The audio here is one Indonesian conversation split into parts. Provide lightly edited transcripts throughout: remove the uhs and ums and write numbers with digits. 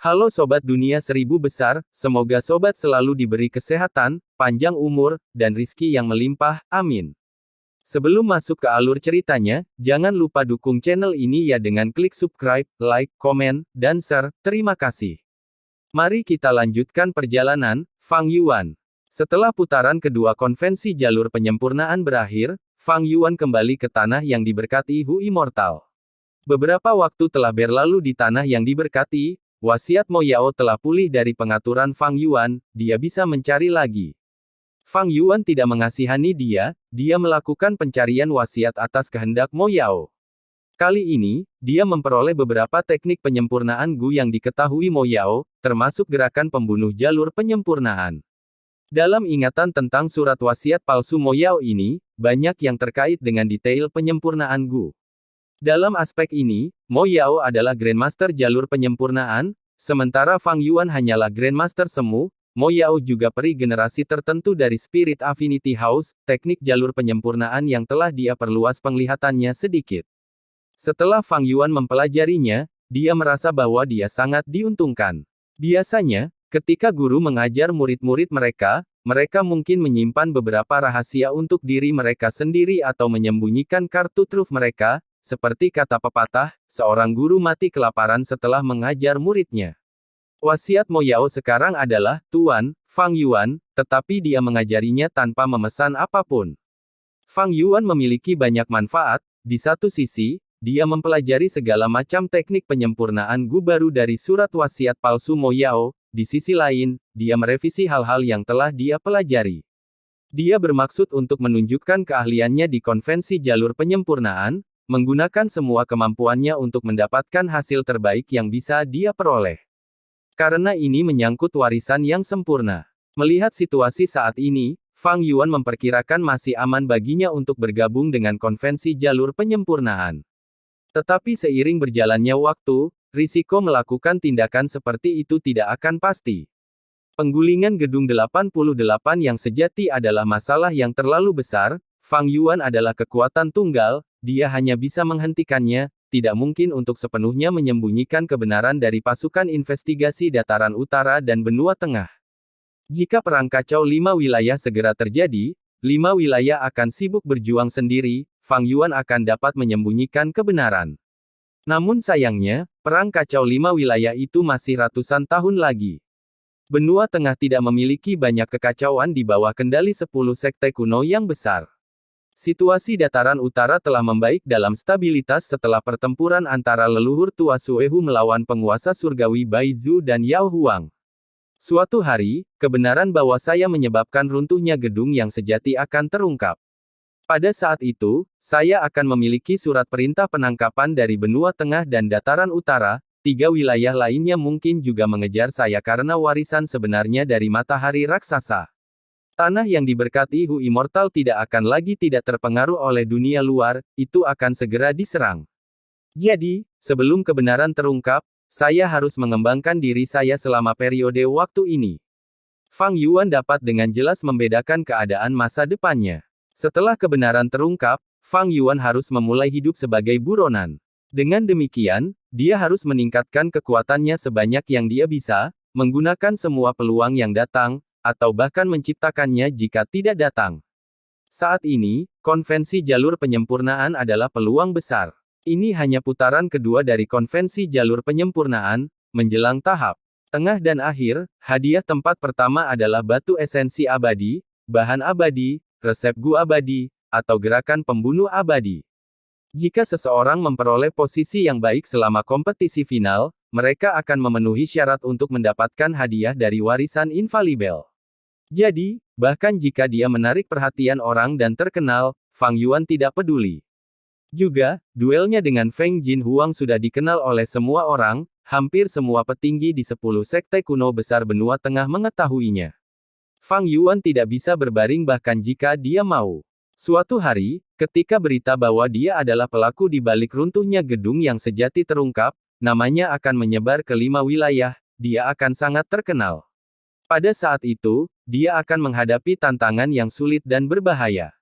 Halo Sobat Dunia Seribu Besar, semoga Sobat selalu diberi kesehatan, panjang umur, dan rizki yang melimpah, amin. Sebelum masuk ke alur ceritanya, jangan lupa dukung channel ini ya dengan klik subscribe, like, komen, dan share, terima kasih. Mari kita lanjutkan perjalanan, Fang Yuan. Setelah putaran kedua konvensi jalur penyempurnaan berakhir, Fang Yuan kembali ke tanah yang diberkati Hu Immortal. Beberapa waktu telah berlalu di tanah yang diberkati. Wasiat Mo Yao telah pulih dari pengaturan Fang Yuan, dia bisa mencari lagi. Fang Yuan tidak mengasihani dia melakukan pencarian wasiat atas kehendak Mo Yao. Kali ini, dia memperoleh beberapa teknik penyempurnaan Gu yang diketahui Mo Yao, termasuk gerakan pembunuh jalur penyempurnaan. Dalam ingatan tentang surat wasiat palsu Mo Yao ini, banyak yang terkait dengan detail penyempurnaan Gu. Dalam aspek ini, Mo Yao adalah Grandmaster jalur penyempurnaan, sementara Fang Yuan hanyalah Grandmaster semu. Mo Yao juga peri generasi tertentu dari Spirit Affinity House, teknik jalur penyempurnaan yang telah dia perluas penglihatannya sedikit. Setelah Fang Yuan mempelajarinya, dia merasa bahwa dia sangat diuntungkan. Biasanya, ketika guru mengajar murid-murid mereka mungkin menyimpan beberapa rahasia untuk diri mereka sendiri atau menyembunyikan kartu truf mereka. Seperti kata pepatah, seorang guru mati kelaparan setelah mengajar muridnya. Wasiat Mo Yao sekarang adalah, Tuan, Fang Yuan, tetapi dia mengajarinya tanpa memesan apapun. Fang Yuan memiliki banyak manfaat, di satu sisi, dia mempelajari segala macam teknik penyempurnaan Gu baru dari surat wasiat palsu Mo Yao, di sisi lain, dia merevisi hal-hal yang telah dia pelajari. Dia bermaksud untuk menunjukkan keahliannya di konvensi jalur penyempurnaan, menggunakan semua kemampuannya untuk mendapatkan hasil terbaik yang bisa dia peroleh. Karena ini menyangkut warisan yang sempurna. Melihat situasi saat ini, Fang Yuan memperkirakan masih aman baginya untuk bergabung dengan konvensi jalur penyempurnaan. Tetapi seiring berjalannya waktu, risiko melakukan tindakan seperti itu tidak akan pasti. Penggulingan gedung 88 yang sejati adalah masalah yang terlalu besar. Fang Yuan adalah kekuatan tunggal, dia hanya bisa menghentikannya, tidak mungkin untuk sepenuhnya menyembunyikan kebenaran dari pasukan investigasi dataran utara dan benua tengah. Jika perang kacau 5 wilayah segera terjadi, 5 wilayah akan sibuk berjuang sendiri, Fang Yuan akan dapat menyembunyikan kebenaran. Namun sayangnya, perang kacau 5 wilayah itu masih ratusan tahun lagi. Benua tengah tidak memiliki banyak kekacauan di bawah kendali 10 sekte kuno yang besar. Situasi dataran utara telah membaik dalam stabilitas setelah pertempuran antara leluhur tua Suehu melawan penguasa surgawi Bai Zhu dan Yao Huang. Suatu hari, kebenaran bahwa saya menyebabkan runtuhnya gedung yang sejati akan terungkap. Pada saat itu, saya akan memiliki surat perintah penangkapan dari benua tengah dan dataran utara. 3 wilayah lainnya mungkin juga mengejar saya karena warisan sebenarnya dari matahari raksasa. Tanah yang diberkati Hu Immortal tidak akan lagi tidak terpengaruh oleh dunia luar, itu akan segera diserang. Jadi, sebelum kebenaran terungkap, saya harus mengembangkan diri saya selama periode waktu ini. Fang Yuan dapat dengan jelas membedakan keadaan masa depannya. Setelah kebenaran terungkap, Fang Yuan harus memulai hidup sebagai buronan. Dengan demikian, dia harus meningkatkan kekuatannya sebanyak yang dia bisa, menggunakan semua peluang yang datang, atau bahkan menciptakannya jika tidak datang. Saat ini, konvensi jalur penyempurnaan adalah peluang besar. Ini hanya putaran kedua dari konvensi jalur penyempurnaan, menjelang tahap tengah dan akhir. Hadiah tempat pertama adalah batu esensi abadi, bahan abadi, resep Gu abadi, atau gerakan pembunuh abadi. Jika seseorang memperoleh posisi yang baik selama kompetisi final, mereka akan memenuhi syarat untuk mendapatkan hadiah dari warisan infalibel. Jadi, bahkan jika dia menarik perhatian orang dan terkenal, Fang Yuan tidak peduli. Juga, duelnya dengan Feng Jinhuang sudah dikenal oleh semua orang, hampir semua petinggi di 10 sekte kuno besar benua tengah mengetahuinya. Fang Yuan tidak bisa berbaring bahkan jika dia mau. Suatu hari, ketika berita bahwa dia adalah pelaku di balik runtuhnya gedung yang sejati terungkap, namanya akan menyebar ke 5 wilayah, dia akan sangat terkenal. Pada saat itu, dia akan menghadapi tantangan yang sulit dan berbahaya.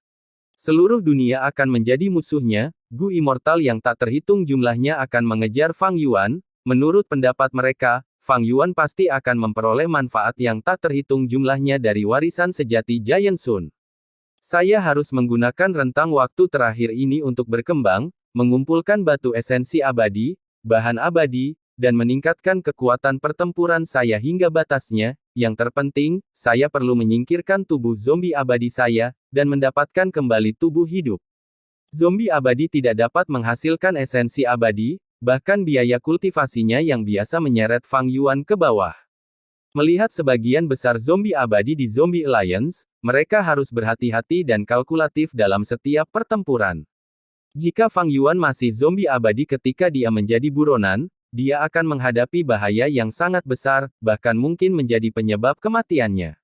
Seluruh dunia akan menjadi musuhnya, Gu Immortal yang tak terhitung jumlahnya akan mengejar Fang Yuan. Menurut pendapat mereka, Fang Yuan pasti akan memperoleh manfaat yang tak terhitung jumlahnya dari warisan sejati Giant Sun. Saya harus menggunakan rentang waktu terakhir ini untuk berkembang, mengumpulkan batu esensi abadi, bahan abadi, dan meningkatkan kekuatan pertempuran saya hingga batasnya. Yang terpenting, saya perlu menyingkirkan tubuh zombie abadi saya, dan mendapatkan kembali tubuh hidup. Zombie abadi tidak dapat menghasilkan esensi abadi, bahkan biaya kultivasinya yang biasa menyeret Fang Yuan ke bawah. Melihat sebagian besar zombie abadi di Zombie Alliance, mereka harus berhati-hati dan kalkulatif dalam setiap pertempuran. Jika Fang Yuan masih zombie abadi ketika dia menjadi buronan, dia akan menghadapi bahaya yang sangat besar, bahkan mungkin menjadi penyebab kematiannya.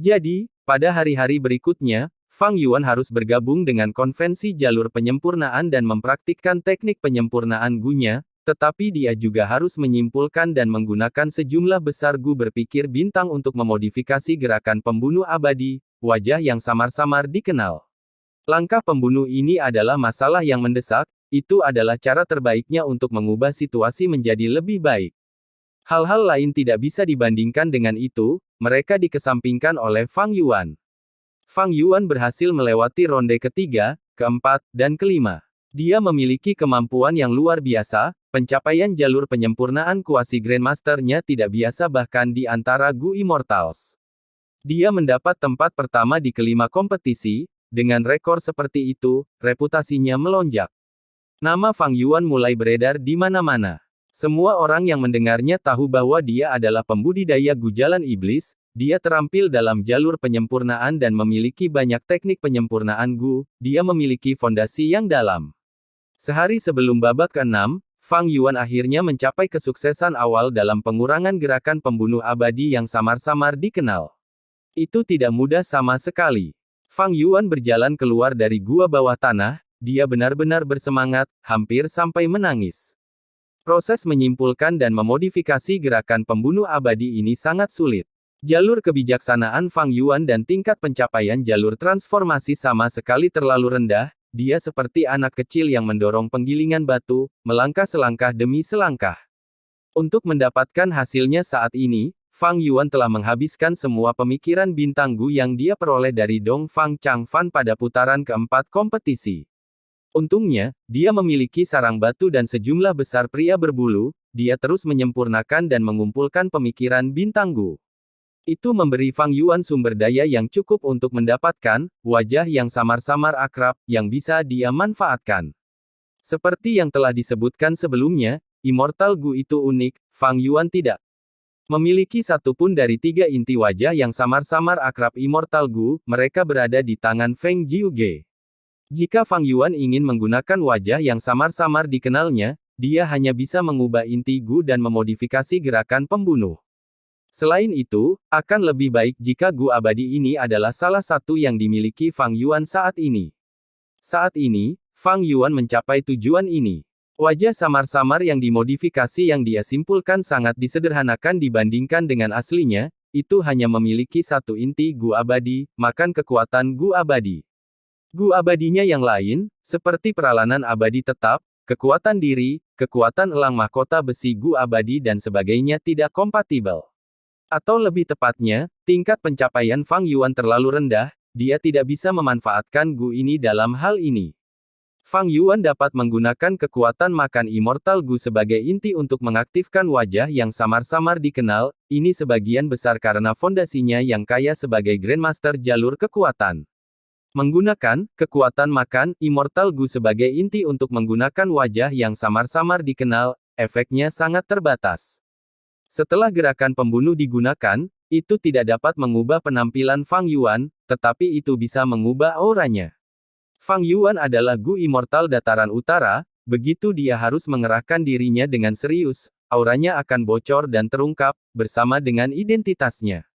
Jadi, pada hari-hari berikutnya, Fang Yuan harus bergabung dengan konvensi jalur penyempurnaan dan mempraktikkan teknik penyempurnaan Gu-nya, tetapi dia juga harus menyimpulkan dan menggunakan sejumlah besar Gu berpikir bintang untuk memodifikasi gerakan pembunuh abadi, wajah yang samar-samar dikenal. Langkah pembunuh ini adalah masalah yang mendesak, itu adalah cara terbaiknya untuk mengubah situasi menjadi lebih baik. Hal-hal lain tidak bisa dibandingkan dengan itu, mereka dikesampingkan oleh Fang Yuan. Fang Yuan berhasil melewati ronde ketiga, keempat, dan kelima. Dia memiliki kemampuan yang luar biasa, pencapaian jalur penyempurnaan kuasi Grandmaster-nya tidak biasa bahkan di antara Gu Immortals. Dia mendapat tempat pertama di kelima kompetisi, dengan rekor seperti itu, reputasinya melonjak. Nama Fang Yuan mulai beredar di mana-mana. Semua orang yang mendengarnya tahu bahwa dia adalah pembudidaya Gu Jalan Iblis. Dia terampil dalam jalur penyempurnaan dan memiliki banyak teknik penyempurnaan Gu, dia memiliki fondasi yang dalam. Sehari sebelum babak ke-6, Fang Yuan akhirnya mencapai kesuksesan awal dalam pengurangan gerakan pembunuh abadi yang samar-samar dikenal. Itu tidak mudah sama sekali. Fang Yuan berjalan keluar dari gua bawah tanah, dia benar-benar bersemangat, hampir sampai menangis. Proses menyimpulkan dan memodifikasi gerakan pembunuh abadi ini sangat sulit. Jalur kebijaksanaan Fang Yuan dan tingkat pencapaian jalur transformasi sama sekali terlalu rendah, dia seperti anak kecil yang mendorong penggilingan batu, melangkah selangkah demi selangkah. Untuk mendapatkan hasilnya saat ini, Fang Yuan telah menghabiskan semua pemikiran bintang Gu yang dia peroleh dari Dong Fang Changfan pada putaran keempat kompetisi. Untungnya, dia memiliki sarang batu dan sejumlah besar pria berbulu, dia terus menyempurnakan dan mengumpulkan pemikiran bintang Gu. Itu memberi Fang Yuan sumber daya yang cukup untuk mendapatkan wajah yang samar-samar akrab, yang bisa dia manfaatkan. Seperti yang telah disebutkan sebelumnya, Immortal Gu itu unik, Fang Yuan tidak memiliki satupun dari tiga inti wajah yang samar-samar akrab Immortal Gu, mereka berada di tangan Feng Jiuge. Jika Fang Yuan ingin menggunakan wajah yang samar-samar dikenalnya, dia hanya bisa mengubah inti Gu dan memodifikasi gerakan pembunuh. Selain itu, akan lebih baik jika Gu abadi ini adalah salah satu yang dimiliki Fang Yuan saat ini. Saat ini, Fang Yuan mencapai tujuan ini. Wajah samar-samar yang dimodifikasi yang dia simpulkan sangat disederhanakan dibandingkan dengan aslinya, itu hanya memiliki satu inti Gu abadi, makan kekuatan Gu abadi. Gu abadinya yang lain, seperti peralanan abadi tetap, kekuatan diri, kekuatan elang mahkota besi Gu abadi dan sebagainya tidak kompatibel. Atau lebih tepatnya, tingkat pencapaian Fang Yuan terlalu rendah, dia tidak bisa memanfaatkan Gu ini dalam hal ini. Fang Yuan dapat menggunakan kekuatan makan Immortal Gu sebagai inti untuk mengaktifkan wajah yang samar-samar dikenal, ini sebagian besar karena fondasinya yang kaya sebagai Grandmaster jalur kekuatan. Menggunakan kekuatan makan Immortal Gu sebagai inti untuk menggunakan wajah yang samar-samar dikenal, efeknya sangat terbatas. Setelah gerakan pembunuh digunakan, itu tidak dapat mengubah penampilan Fang Yuan, tetapi itu bisa mengubah auranya. Fang Yuan adalah Gu Immortal Dataran Utara, begitu dia harus mengerahkan dirinya dengan serius, auranya akan bocor dan terungkap, bersama dengan identitasnya.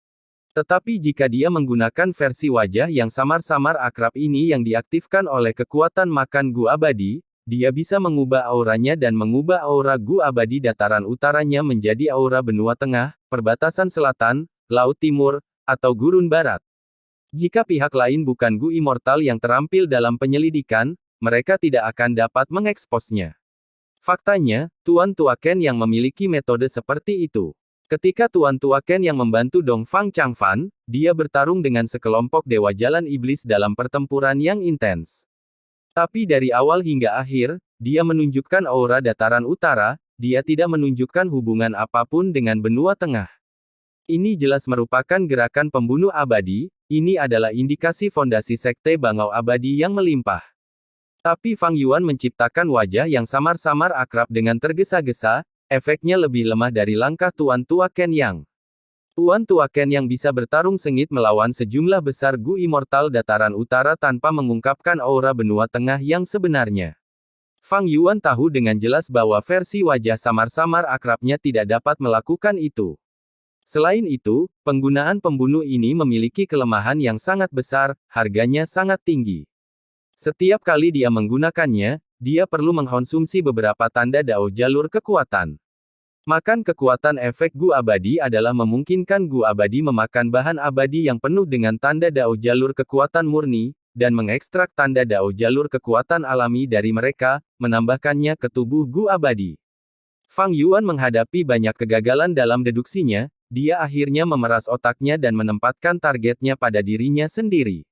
Tetapi jika dia menggunakan versi wajah yang samar-samar akrab ini yang diaktifkan oleh kekuatan makan Gu abadi, dia bisa mengubah auranya dan mengubah aura Gu abadi dataran utaranya menjadi aura benua tengah, perbatasan selatan, laut timur, atau gurun barat. Jika pihak lain bukan Gu Immortal yang terampil dalam penyelidikan, mereka tidak akan dapat mengeksposnya. Faktanya, Tuan Tua Ken yang memiliki metode seperti itu. Ketika Tuan Tua Ken yang membantu Dong Fang Changfan, dia bertarung dengan sekelompok Dewa Jalan Iblis dalam pertempuran yang intens. Tapi dari awal hingga akhir, dia menunjukkan aura dataran utara, dia tidak menunjukkan hubungan apapun dengan benua tengah. Ini jelas merupakan gerakan pembunuh abadi, ini adalah indikasi fondasi sekte bangau abadi yang melimpah. Tapi Fang Yuan menciptakan wajah yang samar-samar akrab dengan tergesa-gesa, efeknya lebih lemah dari langkah Tuan Tua Ken yang. Tuan Tua Ken yang bisa bertarung sengit melawan sejumlah besar Gu Immortal dataran utara tanpa mengungkapkan aura benua tengah yang sebenarnya. Fang Yuan tahu dengan jelas bahwa versi wajah samar-samar akrabnya tidak dapat melakukan itu. Selain itu, penggunaan pembunuh ini memiliki kelemahan yang sangat besar, harganya sangat tinggi. Setiap kali dia menggunakannya, dia perlu mengkonsumsi beberapa tanda dao jalur kekuatan. Makan kekuatan efek Gu abadi adalah memungkinkan Gu abadi memakan bahan abadi yang penuh dengan tanda dao jalur kekuatan murni, dan mengekstrak tanda dao jalur kekuatan alami dari mereka, menambahkannya ke tubuh Gu abadi. Fang Yuan menghadapi banyak kegagalan dalam deduksinya, dia akhirnya memeras otaknya dan menempatkan targetnya pada dirinya sendiri.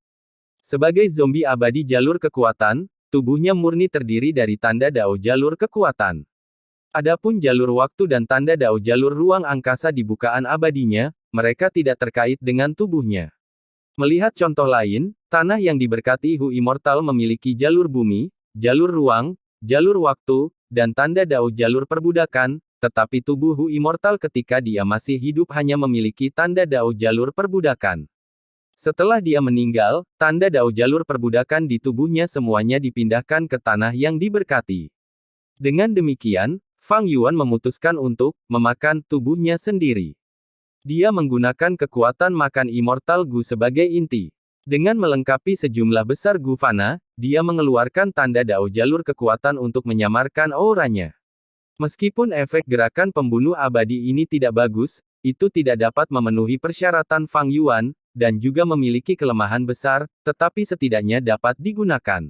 Sebagai zombie abadi jalur kekuatan, tubuhnya murni terdiri dari tanda dao jalur kekuatan. Adapun jalur waktu dan tanda dao jalur ruang angkasa di bukaan abadinya, mereka tidak terkait dengan tubuhnya. Melihat contoh lain, tanah yang diberkati Hu Immortal memiliki jalur bumi, jalur ruang, jalur waktu, dan tanda dao jalur perbudakan, tetapi tubuh Hu Immortal ketika dia masih hidup hanya memiliki tanda dao jalur perbudakan. Setelah dia meninggal, tanda dao jalur perbudakan di tubuhnya semuanya dipindahkan ke tanah yang diberkati. Dengan demikian, Fang Yuan memutuskan untuk memakan tubuhnya sendiri. Dia menggunakan kekuatan makan Immortal Gu sebagai inti. Dengan melengkapi sejumlah besar Gu Fana, dia mengeluarkan tanda dao jalur kekuatan untuk menyamarkan auranya. Meskipun efek gerakan pembunuh abadi ini tidak bagus, itu tidak dapat memenuhi persyaratan Fang Yuan, dan juga memiliki kelemahan besar, tetapi setidaknya dapat digunakan.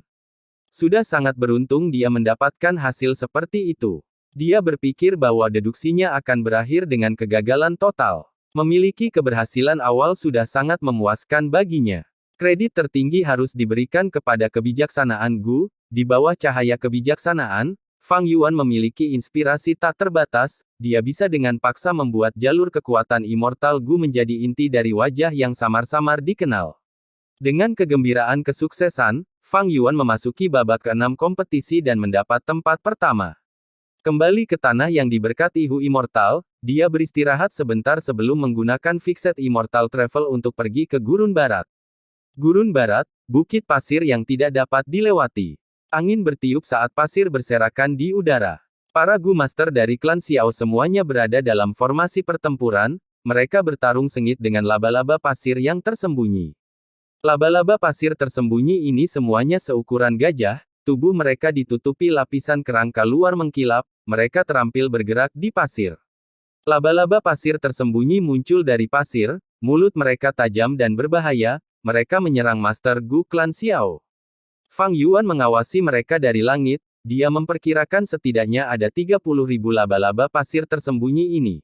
Sudah sangat beruntung dia mendapatkan hasil seperti itu. Dia berpikir bahwa deduksinya akan berakhir dengan kegagalan total. Memiliki keberhasilan awal sudah sangat memuaskan baginya. Kredit tertinggi harus diberikan kepada kebijaksanaan Gu, di bawah cahaya kebijaksanaan, Fang Yuan memiliki inspirasi tak terbatas, dia bisa dengan paksa membuat jalur kekuatan Immortal Gu menjadi inti dari wajah yang samar-samar dikenal. Dengan kegembiraan kesuksesan, Fang Yuan memasuki babak ke-6 kompetisi dan mendapat tempat pertama. Kembali ke tanah yang diberkati Hu Immortal, dia beristirahat sebentar sebelum menggunakan Fixed Immortal Travel untuk pergi ke Gurun Barat. Gurun Barat, bukit pasir yang tidak dapat dilewati. Angin bertiup saat pasir berserakan di udara. Para Gu Master dari klan Xiao semuanya berada dalam formasi pertempuran, mereka bertarung sengit dengan laba-laba pasir yang tersembunyi. Laba-laba pasir tersembunyi ini semuanya seukuran gajah, tubuh mereka ditutupi lapisan kerangka luar mengkilap, mereka terampil bergerak di pasir. Laba-laba pasir tersembunyi muncul dari pasir, mulut mereka tajam dan berbahaya, mereka menyerang Master Gu klan Xiao. Fang Yuan mengawasi mereka dari langit, dia memperkirakan setidaknya ada 30.000 laba-laba pasir tersembunyi ini.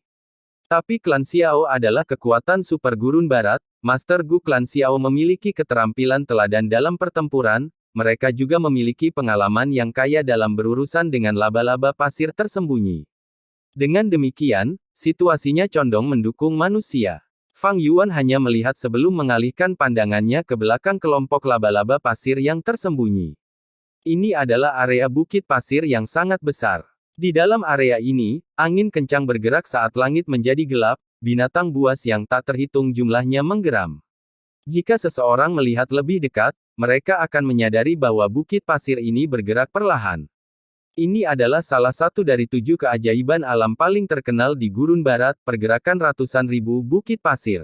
Tapi klan Xiao adalah kekuatan super gurun barat, Master Gu klan Xiao memiliki keterampilan teladan dalam pertempuran, mereka juga memiliki pengalaman yang kaya dalam berurusan dengan laba-laba pasir tersembunyi. Dengan demikian, situasinya condong mendukung manusia. Fang Yuan hanya melihat sebelum mengalihkan pandangannya ke belakang kelompok laba-laba pasir yang tersembunyi. Ini adalah area bukit pasir yang sangat besar. Di dalam area ini, angin kencang bergerak saat langit menjadi gelap, binatang buas yang tak terhitung jumlahnya menggeram. Jika seseorang melihat lebih dekat, mereka akan menyadari bahwa bukit pasir ini bergerak perlahan. Ini adalah salah satu dari 7 keajaiban alam paling terkenal di Gurun Barat, pergerakan ratusan ribu bukit pasir.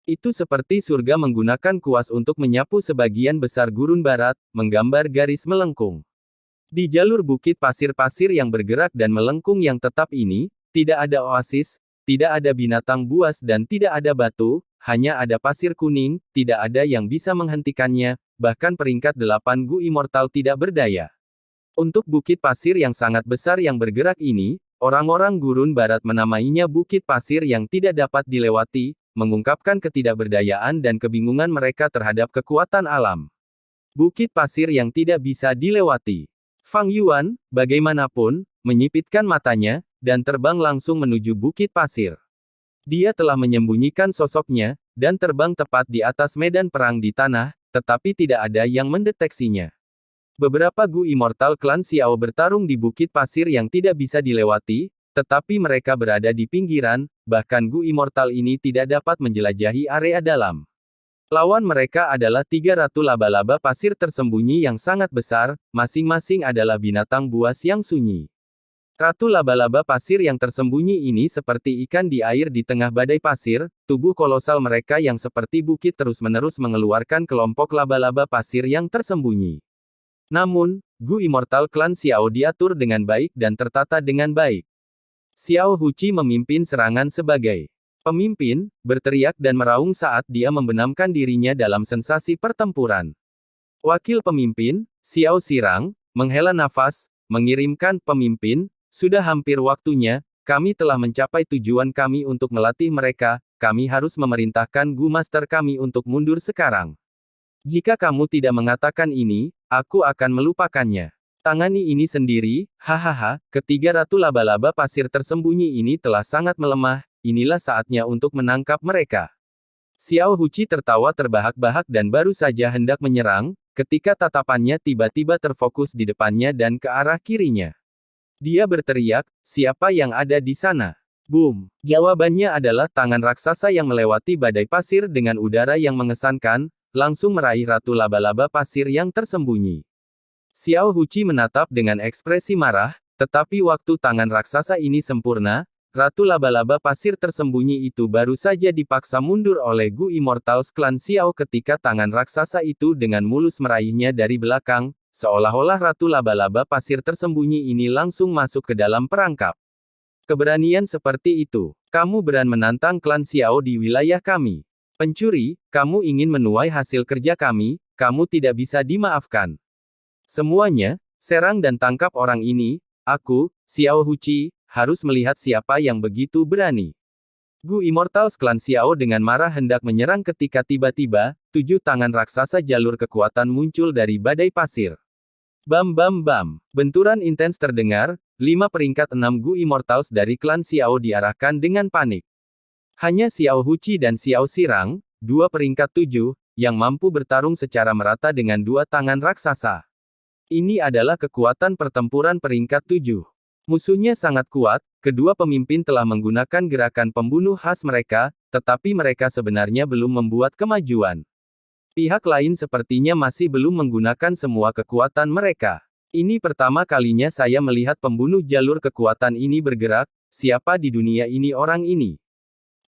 Itu seperti surga menggunakan kuas untuk menyapu sebagian besar Gurun Barat, menggambar garis melengkung. Di jalur bukit pasir-pasir yang bergerak dan melengkung yang tetap ini, tidak ada oasis, tidak ada binatang buas dan tidak ada batu, hanya ada pasir kuning, tidak ada yang bisa menghentikannya, bahkan peringkat 8 Gu Immortal tidak berdaya. Untuk bukit pasir yang sangat besar yang bergerak ini, Orang-orang gurun barat menamainya bukit pasir yang tidak dapat dilewati, mengungkapkan ketidakberdayaan dan kebingungan mereka terhadap kekuatan alam. Bukit pasir yang tidak bisa dilewati. Fang Yuan, bagaimanapun, menyipitkan matanya, dan terbang langsung menuju bukit pasir. Dia telah menyembunyikan sosoknya, dan terbang tepat di atas medan perang di tanah, tetapi tidak ada yang mendeteksinya. Beberapa Gu Immortal klan Xiao bertarung di bukit pasir yang tidak bisa dilewati, tetapi mereka berada di pinggiran, bahkan Gu Immortal ini tidak dapat menjelajahi area dalam. Lawan mereka adalah 3 ratu laba-laba pasir tersembunyi yang sangat besar, masing-masing adalah binatang buas yang sunyi. Ratu laba-laba pasir yang tersembunyi ini seperti ikan di air di tengah badai pasir, tubuh kolosal mereka yang seperti bukit terus-menerus mengeluarkan kelompok laba-laba pasir yang tersembunyi. Namun, Gu Immortal klan Xiao diatur dengan baik dan tertata dengan baik. Xiao Huqi memimpin serangan sebagai pemimpin, berteriak dan meraung saat dia membenamkan dirinya dalam sensasi pertempuran. Wakil pemimpin, Xiao Sirang, menghela nafas, mengirimkan pemimpin, sudah hampir waktunya, kami telah mencapai tujuan kami untuk melatih mereka, kami harus memerintahkan Gu Master kami untuk mundur sekarang. Jika kamu tidak mengatakan ini, aku akan melupakannya. Tangani ini sendiri, hahaha, ketiga ratu laba-laba pasir tersembunyi ini telah sangat melemah, inilah saatnya untuk menangkap mereka. Xiao Huqi tertawa terbahak-bahak dan baru saja hendak menyerang, ketika tatapannya tiba-tiba terfokus di depannya dan ke arah kirinya. Dia berteriak, siapa yang ada di sana? Boom! Jawabannya adalah tangan raksasa yang melewati badai pasir dengan udara yang mengesankan, langsung meraih ratu laba-laba pasir yang tersembunyi. Xiao Huqi menatap dengan ekspresi marah, tetapi waktu tangan raksasa ini sempurna, ratu laba-laba pasir tersembunyi itu baru saja dipaksa mundur oleh Gu Immortals klan Xiao ketika tangan raksasa itu dengan mulus meraihnya dari belakang, seolah-olah ratu laba-laba pasir tersembunyi ini langsung masuk ke dalam perangkap. Keberanian seperti itu, kamu berani menantang klan Xiao di wilayah kami. Pencuri, kamu ingin menuai hasil kerja kami, kamu tidak bisa dimaafkan. Semuanya, serang dan tangkap orang ini, aku, Xiao Huqi, harus melihat siapa yang begitu berani. Gu Immortals klan Xiao dengan marah hendak menyerang ketika tiba-tiba, 7 tangan raksasa jalur kekuatan muncul dari badai pasir. Bam bam bam, benturan intens terdengar, 5 peringkat 6 Gu Immortals dari klan Xiao diarahkan dengan panik. Hanya Xiao Huqi dan Xiao Sirang, 2 peringkat 7, yang mampu bertarung secara merata dengan 2 tangan raksasa. Ini adalah kekuatan pertempuran peringkat 7. Musuhnya sangat kuat, kedua pemimpin telah menggunakan gerakan pembunuh khas mereka, tetapi mereka sebenarnya belum membuat kemajuan. Pihak lain sepertinya masih belum menggunakan semua kekuatan mereka. Ini pertama kalinya saya melihat pembunuh jalur kekuatan ini bergerak, siapa di dunia ini orang ini?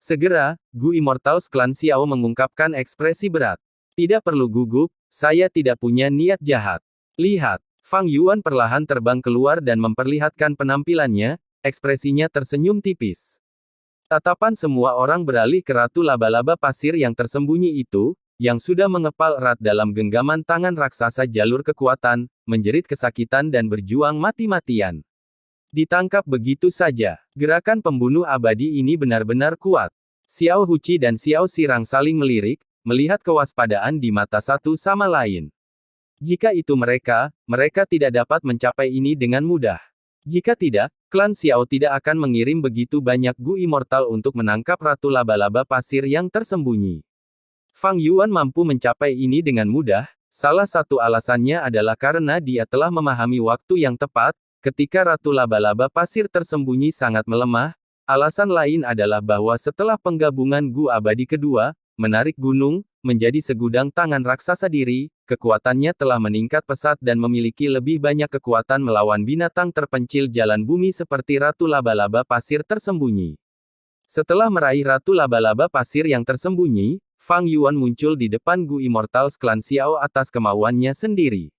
Segera, Gu Immortals klan Xiao mengungkapkan ekspresi berat. Tidak perlu gugup, saya tidak punya niat jahat. Lihat, Fang Yuan perlahan terbang keluar dan memperlihatkan penampilannya, ekspresinya tersenyum tipis. Tatapan semua orang beralih ke ratu laba-laba pasir yang tersembunyi itu, yang sudah mengepal erat dalam genggaman tangan raksasa jalur kekuatan, menjerit kesakitan dan berjuang mati-matian. Ditangkap begitu saja. Gerakan pembunuh abadi ini benar-benar kuat. Xiao Huqi dan Xiao Sirang saling melirik, melihat kewaspadaan di mata satu sama lain. Jika itu mereka tidak dapat mencapai ini dengan mudah. Jika tidak, klan Xiao tidak akan mengirim begitu banyak Gu Immortal untuk menangkap ratu laba-laba pasir yang tersembunyi. Fang Yuan mampu mencapai ini dengan mudah, salah satu alasannya adalah karena dia telah memahami waktu yang tepat. Ketika ratu laba-laba pasir tersembunyi sangat melemah, alasan lain adalah bahwa setelah penggabungan Gu abadi kedua, menarik gunung, menjadi segudang tangan raksasa diri, kekuatannya telah meningkat pesat dan memiliki lebih banyak kekuatan melawan binatang terpencil jalan bumi seperti ratu laba-laba pasir tersembunyi. Setelah meraih ratu laba-laba pasir yang tersembunyi, Fang Yuan muncul di depan Gu Immortals klan Xiao atas kemauannya sendiri.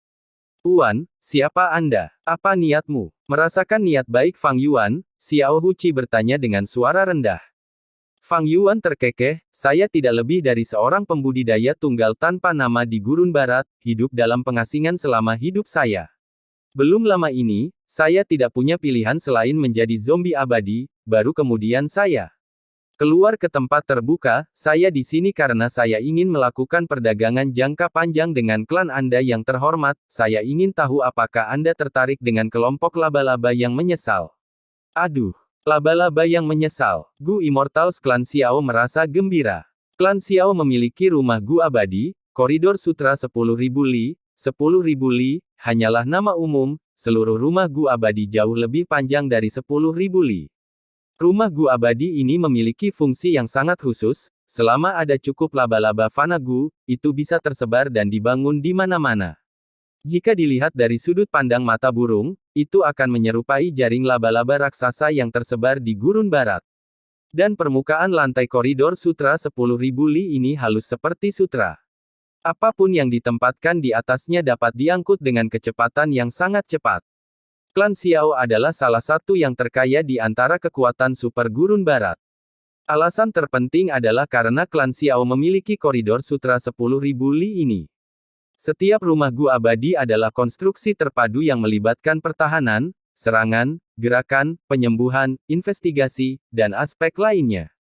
Tuan, siapa Anda? Apa niatmu? Merasakan niat baik Fang Yuan, Xiao Huqi bertanya dengan suara rendah. Fang Yuan terkekeh, saya tidak lebih dari seorang pembudidaya tunggal tanpa nama di gurun barat, hidup dalam pengasingan selama hidup saya. Belum lama ini, saya tidak punya pilihan selain menjadi zombie abadi, baru kemudian saya keluar ke tempat terbuka. Saya di sini karena saya ingin melakukan perdagangan jangka panjang dengan klan Anda yang terhormat. Saya ingin tahu apakah Anda tertarik dengan kelompok laba-laba yang menyesal. Aduh, laba-laba yang menyesal. Gu Immortals klan Xiao merasa gembira. Klan Xiao memiliki rumah Gu abadi, koridor sutra 10.000 li. 10.000 li, hanyalah nama umum, seluruh rumah Gu abadi jauh lebih panjang dari 10.000 li. Rumah Gu abadi ini memiliki fungsi yang sangat khusus. Selama ada cukup laba-laba fana Gu, itu bisa tersebar dan dibangun di mana-mana. Jika dilihat dari sudut pandang mata burung, itu akan menyerupai jaring laba-laba raksasa yang tersebar di gurun barat. Dan permukaan lantai koridor sutra 10.000 li ini halus seperti sutra. Apapun yang ditempatkan di atasnya dapat diangkut dengan kecepatan yang sangat cepat. Klan Xiao adalah salah satu yang terkaya di antara kekuatan super gurun barat. Alasan terpenting adalah karena klan Xiao memiliki koridor sutra 10.000 li ini. Setiap rumah Gu abadi adalah konstruksi terpadu yang melibatkan pertahanan, serangan, gerakan, penyembuhan, investigasi, dan aspek lainnya.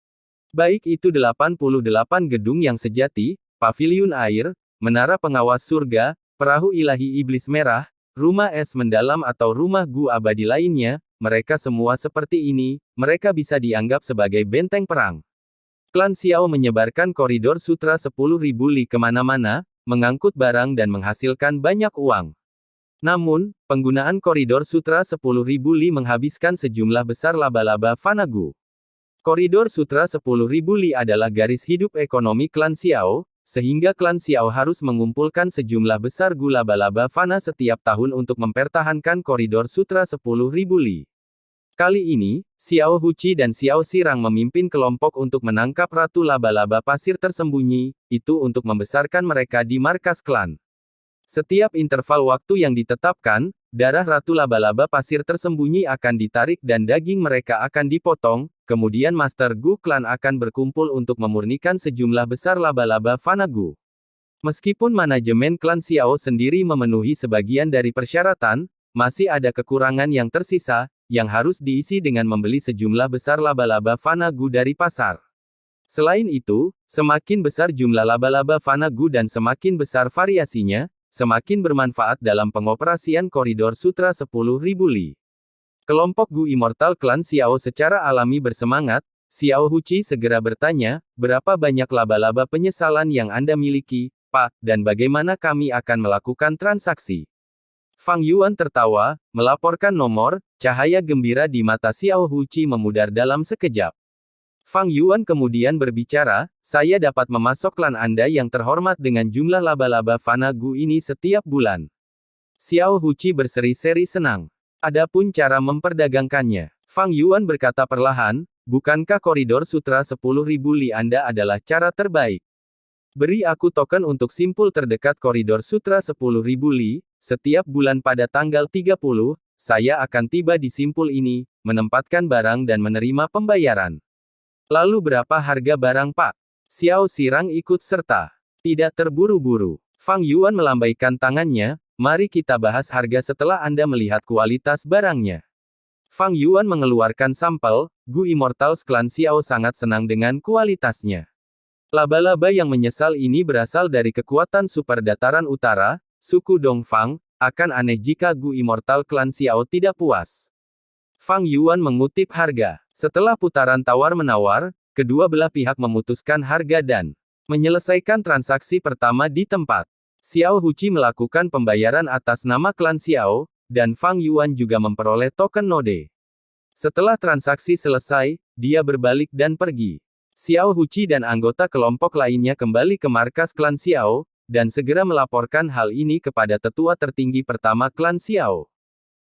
Baik itu 88 gedung yang sejati, paviliun air, menara pengawas surga, perahu ilahi iblis merah, rumah es mendalam atau rumah Gu abadi lainnya, mereka semua seperti ini, mereka bisa dianggap sebagai benteng perang. Klan Xiao menyebarkan koridor sutra 10.000 li kemana-mana, mengangkut barang dan menghasilkan banyak uang. Namun, penggunaan koridor sutra 10.000 li menghabiskan sejumlah besar laba-laba fana Gu. Koridor sutra 10.000 li adalah garis hidup ekonomi klan Xiao, sehingga klan Xiao harus mengumpulkan sejumlah besar Gu laba-laba fana setiap tahun untuk mempertahankan koridor sutra 10.000 li. Kali ini, Xiao Huqi dan Xiao Xirang memimpin kelompok untuk menangkap ratu laba-laba pasir tersembunyi, itu untuk membesarkan mereka di markas klan. Setiap interval waktu yang ditetapkan, darah ratu laba-laba pasir tersembunyi akan ditarik dan daging mereka akan dipotong. Kemudian Master Gu klan akan berkumpul untuk memurnikan sejumlah besar laba-laba fana Gu. Meskipun manajemen klan Xiao sendiri memenuhi sebagian dari persyaratan, masih ada kekurangan yang tersisa, yang harus diisi dengan membeli sejumlah besar laba-laba fana Gu dari pasar. Selain itu, semakin besar jumlah laba-laba fana Gu dan semakin besar variasinya, semakin bermanfaat dalam pengoperasian koridor sutra 10.000 li. Kelompok Gu Immortal klan Xiao secara alami bersemangat. Xiao Huqi segera bertanya, berapa banyak laba-laba penyesalan yang Anda miliki, Pak, dan bagaimana kami akan melakukan transaksi? Fang Yuan tertawa, melaporkan nomor. Cahaya gembira di mata Xiao Huqi memudar dalam sekejap. Fang Yuan kemudian berbicara, saya dapat memasok klan Anda yang terhormat dengan jumlah laba-laba fana Gu ini setiap bulan. Xiao Huqi berseri-seri senang. Adapun cara memperdagangkannya, Fang Yuan berkata perlahan, bukankah koridor sutra 10.000 li Anda adalah cara terbaik? Beri aku token untuk simpul terdekat koridor sutra 10.000 li, setiap bulan pada tanggal 30, saya akan tiba di simpul ini, menempatkan barang dan menerima pembayaran. Lalu berapa harga barang Pak? Xiao Xirang ikut serta. Tidak terburu-buru. Fang Yuan melambaikan tangannya, mari kita bahas harga setelah Anda melihat kualitas barangnya. Fang Yuan mengeluarkan sampel. Gu Immortals klan Xiao sangat senang dengan kualitasnya. Laba-laba yang menyesal ini berasal dari kekuatan super dataran utara, suku Dongfang. Akan aneh jika Gu Immortal klan Xiao tidak puas. Fang Yuan mengutip harga. Setelah putaran tawar-menawar, kedua belah pihak memutuskan harga dan menyelesaikan transaksi pertama di tempat. Xiao Huqi melakukan pembayaran atas nama klan Xiao, dan Fang Yuan juga memperoleh token node. Setelah transaksi selesai, dia berbalik dan pergi. Xiao Huqi dan anggota kelompok lainnya kembali ke markas klan Xiao, dan segera melaporkan hal ini kepada tetua tertinggi pertama klan Xiao.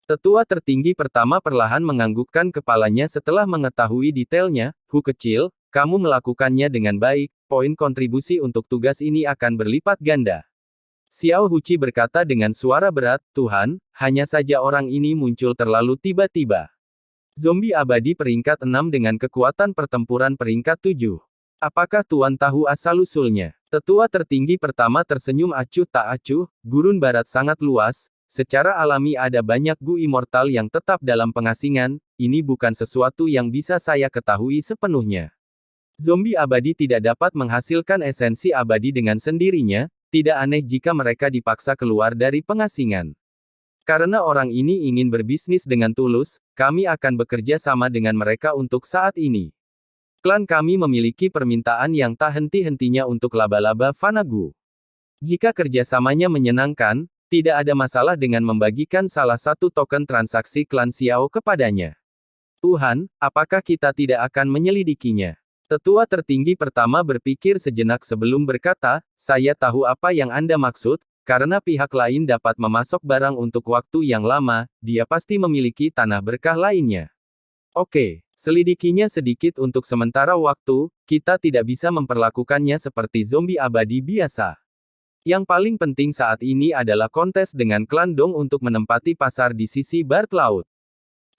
Tetua tertinggi pertama perlahan menganggukkan kepalanya setelah mengetahui detailnya. Hu kecil, kamu melakukannya dengan baik, poin kontribusi untuk tugas ini akan berlipat ganda. Xiao Huqi berkata dengan suara berat, Tuhan, hanya saja orang ini muncul terlalu tiba-tiba. Zombie abadi peringkat 6 dengan kekuatan pertempuran peringkat 7. Apakah Tuan tahu asal-usulnya? Tetua tertinggi pertama tersenyum acuh tak acuh, gurun barat sangat luas, secara alami ada banyak Gu immortal yang tetap dalam pengasingan, ini bukan sesuatu yang bisa saya ketahui sepenuhnya. Zombie abadi tidak dapat menghasilkan esensi abadi dengan sendirinya, tidak aneh jika mereka dipaksa keluar dari pengasingan. Karena orang ini ingin berbisnis dengan tulus, kami akan bekerja sama dengan mereka untuk saat ini. Klan kami memiliki permintaan yang tak henti-hentinya untuk laba-laba Fanagu. Jika kerjasamanya menyenangkan, tidak ada masalah dengan membagikan salah satu token transaksi klan Xiao kepadanya. Tuhan, apakah kita tidak akan menyelidikinya? Tetua tertinggi pertama berpikir sejenak sebelum berkata, saya tahu apa yang Anda maksud, karena pihak lain dapat memasok barang untuk waktu yang lama, dia pasti memiliki tanah berkah lainnya. Oke, selidikinya sedikit untuk sementara waktu, kita tidak bisa memperlakukannya seperti zombie abadi biasa. Yang paling penting saat ini adalah kontes dengan klan Dong untuk menempati pasar di sisi barat laut.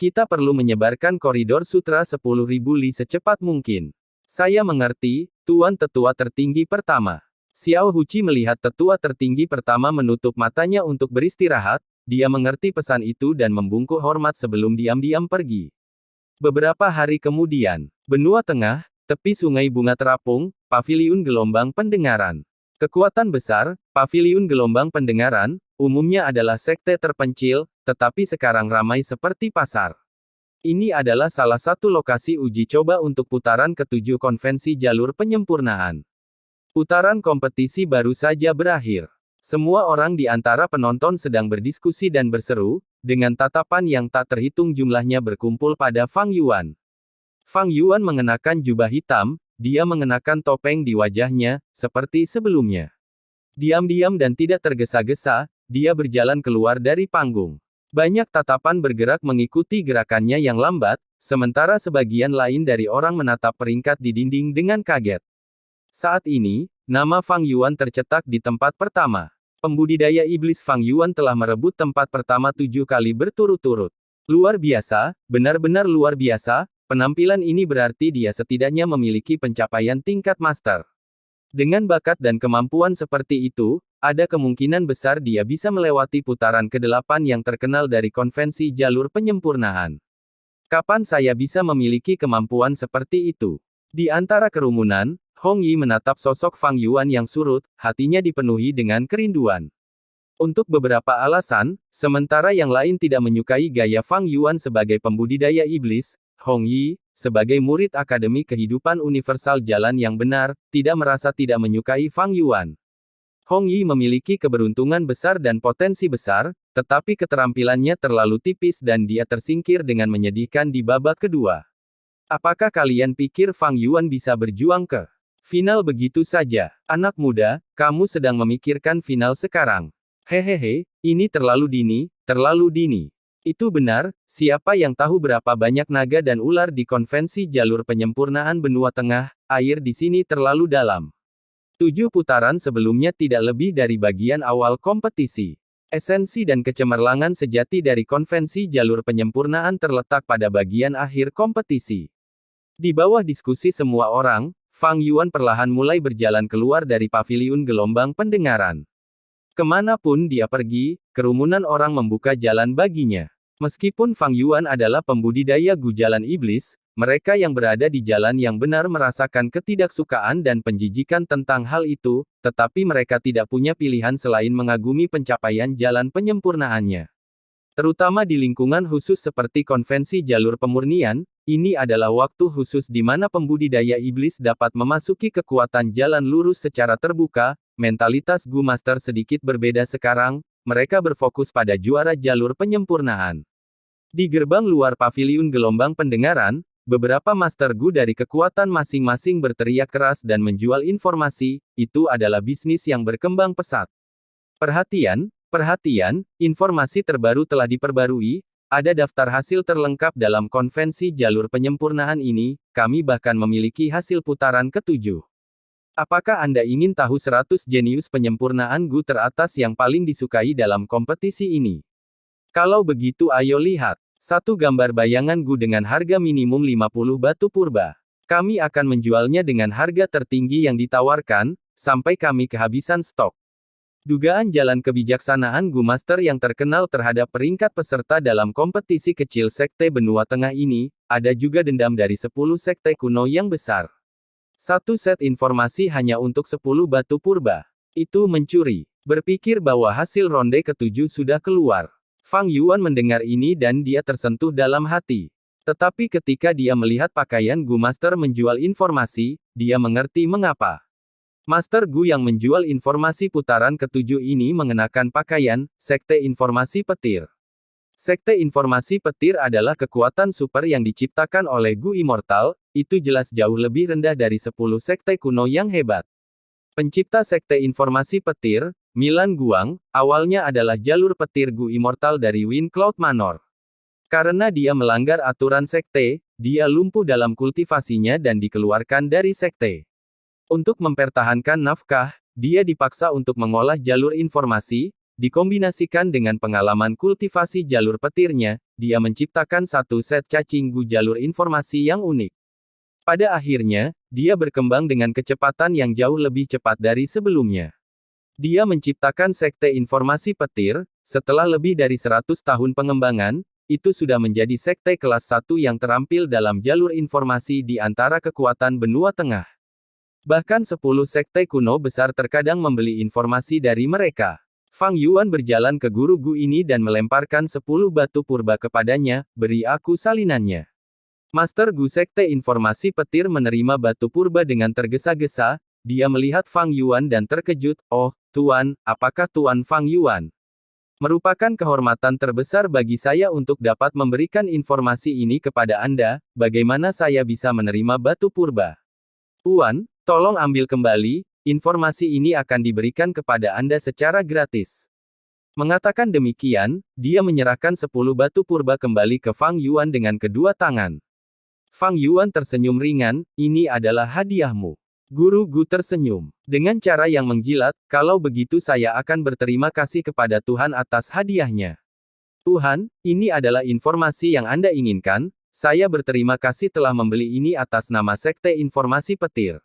Kita perlu menyebarkan koridor sutra 10.000 li secepat mungkin. Saya mengerti, Tuan Tetua Tertinggi Pertama. Xiao Huqi melihat Tetua Tertinggi Pertama menutup matanya untuk beristirahat, dia mengerti pesan itu dan membungkuk hormat sebelum diam-diam pergi. Beberapa hari kemudian, benua tengah, tepi sungai bunga terapung, paviliun gelombang pendengaran. Kekuatan besar, paviliun gelombang pendengaran, umumnya adalah sekte terpencil, tetapi sekarang ramai seperti pasar. Ini adalah salah satu lokasi uji coba untuk putaran ke-7 konvensi jalur penyempurnaan. Putaran kompetisi baru saja berakhir. Semua orang di antara penonton sedang berdiskusi dan berseru, dengan tatapan yang tak terhitung jumlahnya berkumpul pada Fang Yuan. Fang Yuan mengenakan jubah hitam, dia mengenakan topeng di wajahnya, seperti sebelumnya. Diam-diam dan tidak tergesa-gesa, dia berjalan keluar dari panggung. Banyak tatapan bergerak mengikuti gerakannya yang lambat, sementara sebagian lain dari orang menatap peringkat di dinding dengan kaget. Saat ini, nama Fang Yuan tercetak di tempat pertama. Pembudidaya iblis Fang Yuan telah merebut tempat pertama 7 kali berturut-turut. Luar biasa, benar-benar luar biasa, penampilan ini berarti dia setidaknya memiliki pencapaian tingkat master. Dengan bakat dan kemampuan seperti itu, ada kemungkinan besar dia bisa melewati putaran ke-8 yang terkenal dari konvensi jalur penyempurnaan. Kapan saya bisa memiliki kemampuan seperti itu? Di antara kerumunan, Hong Yi menatap sosok Fang Yuan yang surut, hatinya dipenuhi dengan kerinduan. Untuk beberapa alasan, sementara yang lain tidak menyukai gaya Fang Yuan sebagai pembudidaya iblis, Hong Yi, sebagai murid Akademi Kehidupan Universal Jalan yang Benar, tidak merasa tidak menyukai Fang Yuan. Hong Yi memiliki keberuntungan besar dan potensi besar, tetapi keterampilannya terlalu tipis dan dia tersingkir dengan menyedihkan di babak kedua. Apakah kalian pikir Fang Yuan bisa berjuang ke final begitu saja? Anak muda, kamu sedang memikirkan final sekarang. Hehehe, ini terlalu dini, terlalu dini. Itu benar, siapa yang tahu berapa banyak naga dan ular di konvensi jalur penyempurnaan benua tengah, air di sini terlalu dalam. 7 putaran sebelumnya tidak lebih dari bagian awal kompetisi. Esensi dan kecemerlangan sejati dari konvensi jalur penyempurnaan terletak pada bagian akhir kompetisi. Di bawah diskusi semua orang, Fang Yuan perlahan mulai berjalan keluar dari paviliun gelombang pendengaran. Kemanapun dia pergi, kerumunan orang membuka jalan baginya. Meskipun Fang Yuan adalah pembudidaya gujalan iblis, mereka yang berada di jalan yang benar merasakan ketidaksukaan dan penjijikan tentang hal itu, tetapi mereka tidak punya pilihan selain mengagumi pencapaian jalan penyempurnaannya. Terutama di lingkungan khusus seperti konvensi jalur pemurnian, ini adalah waktu khusus di mana pembudidaya iblis dapat memasuki kekuatan jalan lurus secara terbuka. Mentalitas Gu Master sedikit berbeda sekarang, mereka berfokus pada juara jalur penyempurnaan. Di gerbang luar paviliun gelombang pendengaran, beberapa Master Gu dari kekuatan masing-masing berteriak keras dan menjual informasi, itu adalah bisnis yang berkembang pesat. Perhatian, perhatian, informasi terbaru telah diperbarui, ada daftar hasil terlengkap dalam konvensi jalur penyempurnaan ini, kami bahkan memiliki hasil putaran ke-7. Apakah Anda ingin tahu 100 jenius penyempurnaan Gu teratas yang paling disukai dalam kompetisi ini? Kalau begitu ayo lihat. Satu gambar bayangan Gu dengan harga minimum 50 batu purba. Kami akan menjualnya dengan harga tertinggi yang ditawarkan, sampai kami kehabisan stok. Dugaan jalan kebijaksanaan Gu Master yang terkenal terhadap peringkat peserta dalam kompetisi kecil sekte benua tengah ini, ada juga dendam dari 10 sekte kuno yang besar. Satu set informasi hanya untuk 10 batu purba. Itu mencuri. Berpikir bahwa hasil ronde ketujuh sudah keluar. Fang Yuan mendengar ini dan dia tersentuh dalam hati. Tetapi ketika dia melihat pakaian Gu Master menjual informasi, dia mengerti mengapa. Master Gu yang menjual informasi putaran ketujuh ini mengenakan pakaian Sekte Informasi Petir. Sekte Informasi Petir adalah kekuatan super yang diciptakan oleh Gu Immortal, itu jelas jauh lebih rendah dari 10 sekte kuno yang hebat. Pencipta Sekte Informasi Petir, Milan Guang, awalnya adalah jalur petir Gu Immortal dari Wind Cloud Manor. Karena dia melanggar aturan sekte, dia lumpuh dalam kultivasinya dan dikeluarkan dari sekte. Untuk mempertahankan nafkah, dia dipaksa untuk mengolah jalur informasi, dikombinasikan dengan pengalaman kultivasi jalur petirnya, dia menciptakan satu set cacing Gu jalur informasi yang unik. Pada akhirnya, dia berkembang dengan kecepatan yang jauh lebih cepat dari sebelumnya. Dia menciptakan Sekte Informasi Petir, setelah lebih dari 100 tahun pengembangan, itu sudah menjadi sekte kelas 1 yang terampil dalam jalur informasi di antara kekuatan benua tengah. Bahkan 10 sekte kuno besar terkadang membeli informasi dari mereka. Fang Yuan berjalan ke guru Gu ini dan melemparkan 10 batu purba kepadanya, beri aku salinannya. Master Gu Sekte Informasi Petir menerima batu purba dengan tergesa-gesa, dia melihat Fang Yuan dan terkejut, oh, Tuan, apakah Tuan Fang Yuan? Merupakan kehormatan terbesar bagi saya untuk dapat memberikan informasi ini kepada Anda, bagaimana saya bisa menerima batu purba? Tuan, tolong ambil kembali, informasi ini akan diberikan kepada Anda secara gratis. Mengatakan demikian, dia menyerahkan 10 batu purba kembali ke Fang Yuan dengan kedua tangan. Fang Yuan tersenyum ringan, ini adalah hadiahmu. Guru Gu tersenyum. Dengan cara yang mengjilat, kalau begitu saya akan berterima kasih kepada Tuhan atas hadiahnya. Tuhan, ini adalah informasi yang Anda inginkan, saya berterima kasih telah membeli ini atas nama Sekte Informasi Petir.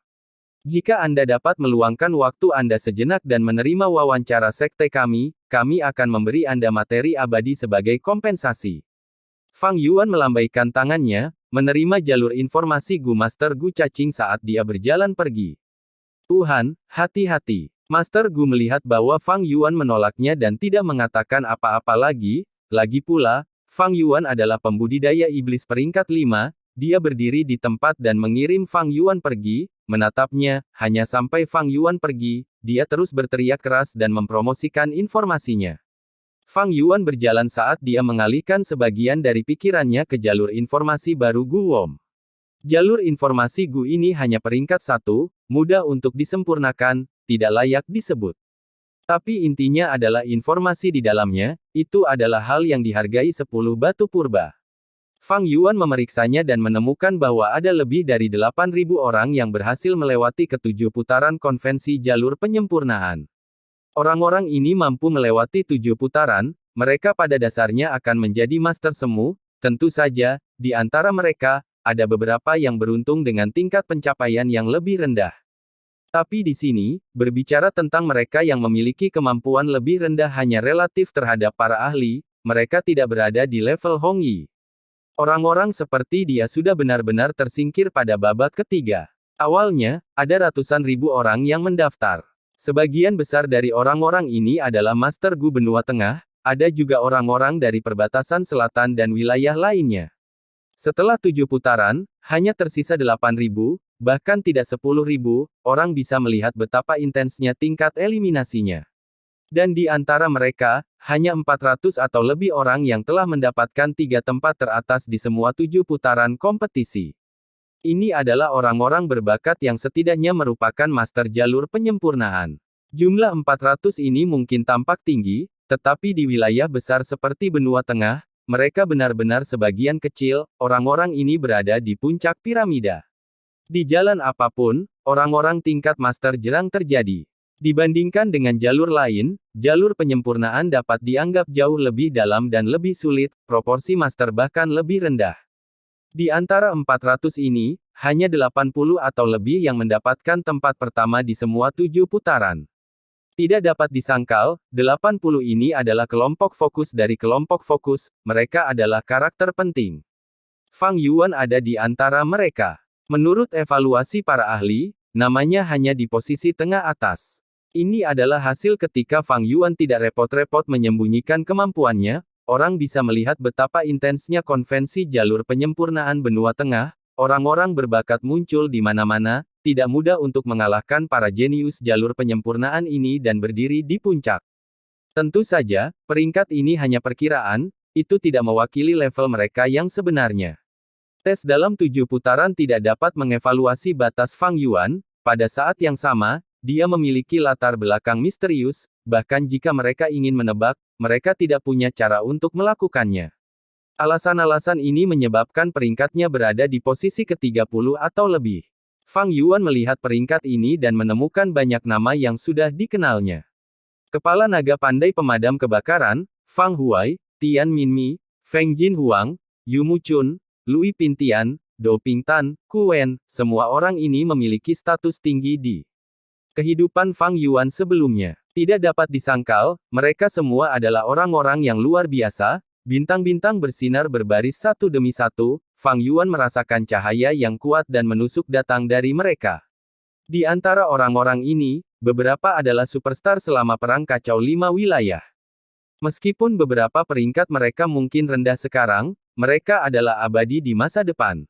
Jika Anda dapat meluangkan waktu Anda sejenak dan menerima wawancara sekte kami akan memberi Anda materi abadi sebagai kompensasi. Fang Yuan melambaikan tangannya, menerima jalur informasi Gu Master Gu cacing saat dia berjalan pergi. Tuhan, hati-hati. Master Gu melihat bahwa Fang Yuan menolaknya dan tidak mengatakan apa-apa lagi pula, Fang Yuan adalah pembudidaya iblis peringkat 5, dia berdiri di tempat dan mengirim Fang Yuan pergi, menatapnya, hanya sampai Fang Yuan pergi, dia terus berteriak keras dan mempromosikan informasinya. Fang Yuan berjalan saat dia mengalihkan sebagian dari pikirannya ke jalur informasi baru Gu Wom. Jalur informasi Gu ini hanya peringkat 1, mudah untuk disempurnakan, tidak layak disebut. Tapi intinya adalah informasi di dalamnya, itu adalah hal yang dihargai 10 batu purba. Fang Yuan memeriksanya dan menemukan bahwa ada lebih dari 8.000 orang yang berhasil melewati ketujuh putaran konvensi jalur penyempurnaan. Orang-orang ini mampu melewati 7 putaran, mereka pada dasarnya akan menjadi master semu, tentu saja, di antara mereka, ada beberapa yang beruntung dengan tingkat pencapaian yang lebih rendah. Tapi di sini, berbicara tentang mereka yang memiliki kemampuan lebih rendah hanya relatif terhadap para ahli, mereka tidak berada di level Hong Yi. Orang-orang seperti dia sudah benar-benar tersingkir pada babak ketiga. Awalnya, ada ratusan ribu orang yang mendaftar. Sebagian besar dari orang-orang ini adalah Master Gu benua tengah, ada juga orang-orang dari perbatasan selatan dan wilayah lainnya. Setelah 7 putaran, hanya tersisa 8.000, bahkan tidak 10.000, orang bisa melihat betapa intensnya tingkat eliminasinya. Dan di antara mereka, hanya 400 atau lebih orang yang telah mendapatkan 3 tempat teratas di semua 7 putaran kompetisi. Ini adalah orang-orang berbakat yang setidaknya merupakan master jalur penyempurnaan. Jumlah 400 ini mungkin tampak tinggi, tetapi di wilayah besar seperti benua tengah, mereka benar-benar sebagian kecil, orang-orang ini berada di puncak piramida. Di jalan apapun, orang-orang tingkat master jarang terjadi. Dibandingkan dengan jalur lain, jalur penyempurnaan dapat dianggap jauh lebih dalam dan lebih sulit, proporsi master bahkan lebih rendah. Di antara 400 ini, hanya 80 atau lebih yang mendapatkan tempat pertama di semua 7 putaran. Tidak dapat disangkal, 80 ini adalah kelompok fokus dari kelompok fokus, mereka adalah karakter penting. Fang Yuan ada di antara mereka. Menurut evaluasi para ahli, namanya hanya di posisi tengah atas. Ini adalah hasil ketika Fang Yuan tidak repot-repot menyembunyikan kemampuannya, orang bisa melihat betapa intensnya konvensi jalur penyempurnaan benua tengah, orang-orang berbakat muncul di mana-mana, tidak mudah untuk mengalahkan para jenius jalur penyempurnaan ini dan berdiri di puncak. Tentu saja, peringkat ini hanya perkiraan, itu tidak mewakili level mereka yang sebenarnya. Tes dalam 7 putaran tidak dapat mengevaluasi batas Fang Yuan, pada saat yang sama, dia memiliki latar belakang misterius, bahkan jika mereka ingin menebak, mereka tidak punya cara untuk melakukannya. Alasan-alasan ini menyebabkan peringkatnya berada di posisi ke-30 atau lebih. Fang Yuan melihat peringkat ini dan menemukan banyak nama yang sudah dikenalnya. Kepala naga pandai pemadam kebakaran, Fang Huai, Tian Minmi, Feng Jin Huang, Yu Muchun, Lui Pintian, Dou Pingtan, Ku Wen, semua orang ini memiliki status tinggi di kehidupan Fang Yuan sebelumnya. Tidak dapat disangkal, mereka semua adalah orang-orang yang luar biasa, bintang-bintang bersinar berbaris satu demi satu. Fang Yuan merasakan cahaya yang kuat dan menusuk datang dari mereka. Di antara orang-orang ini, beberapa adalah superstar selama Perang Kacau 5 wilayah. Meskipun beberapa peringkat mereka mungkin rendah sekarang, mereka adalah abadi di masa depan.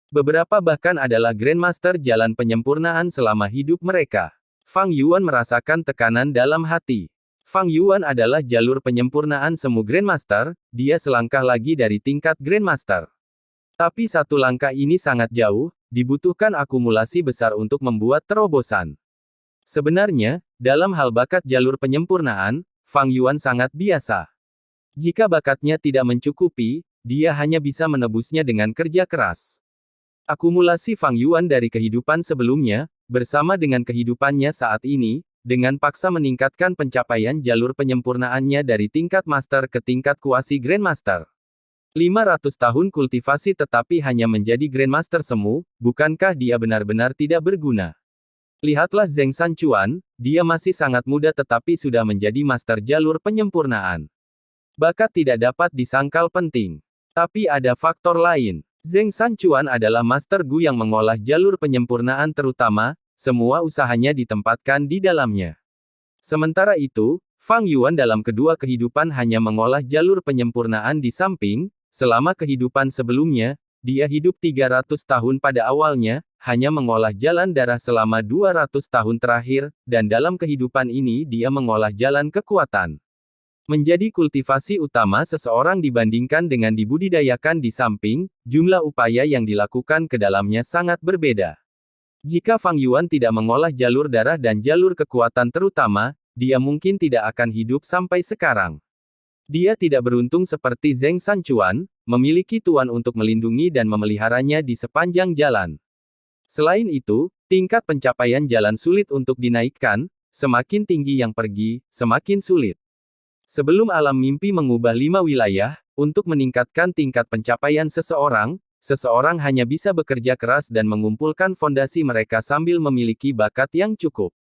Beberapa bahkan adalah Grandmaster jalan penyempurnaan selama hidup mereka. Fang Yuan merasakan tekanan dalam hati. Fang Yuan adalah jalur penyempurnaan semu Grandmaster, dia selangkah lagi dari tingkat Grandmaster. Tapi satu langkah ini sangat jauh, dibutuhkan akumulasi besar untuk membuat terobosan. Sebenarnya, dalam hal bakat jalur penyempurnaan, Fang Yuan sangat biasa. Jika bakatnya tidak mencukupi, dia hanya bisa menebusnya dengan kerja keras. Akumulasi Fang Yuan dari kehidupan sebelumnya, bersama dengan kehidupannya saat ini, dengan paksa meningkatkan pencapaian jalur penyempurnaannya dari tingkat master ke tingkat kuasi Grandmaster. 500 tahun kultivasi tetapi hanya menjadi Grandmaster semu, bukankah dia benar-benar tidak berguna? Lihatlah Zheng Sanchuan, dia masih sangat muda tetapi sudah menjadi master jalur penyempurnaan. Bakat tidak dapat disangkal penting. Tapi ada faktor lain. Zheng Sanchuan adalah master Gu yang mengolah jalur penyempurnaan terutama, semua usahanya ditempatkan di dalamnya. Sementara itu, Fang Yuan dalam kedua kehidupan hanya mengolah jalur penyempurnaan di samping. Selama kehidupan sebelumnya, dia hidup 300 tahun pada awalnya, hanya mengolah jalan darah selama 200 tahun terakhir, dan dalam kehidupan ini dia mengolah jalan kekuatan. Menjadi kultivasi utama seseorang dibandingkan dengan dibudidayakan di samping, jumlah upaya yang dilakukan ke dalamnya sangat berbeda. Jika Fang Yuan tidak mengolah jalur darah dan jalur kekuatan terutama, dia mungkin tidak akan hidup sampai sekarang. Dia tidak beruntung seperti Zheng Sanchuan, memiliki tuan untuk melindungi dan memeliharanya di sepanjang jalan. Selain itu, tingkat pencapaian jalan sulit untuk dinaikkan, semakin tinggi yang pergi, semakin sulit. Sebelum alam mimpi mengubah 5 wilayah, untuk meningkatkan tingkat pencapaian seseorang, seseorang hanya bisa bekerja keras dan mengumpulkan fondasi mereka sambil memiliki bakat yang cukup.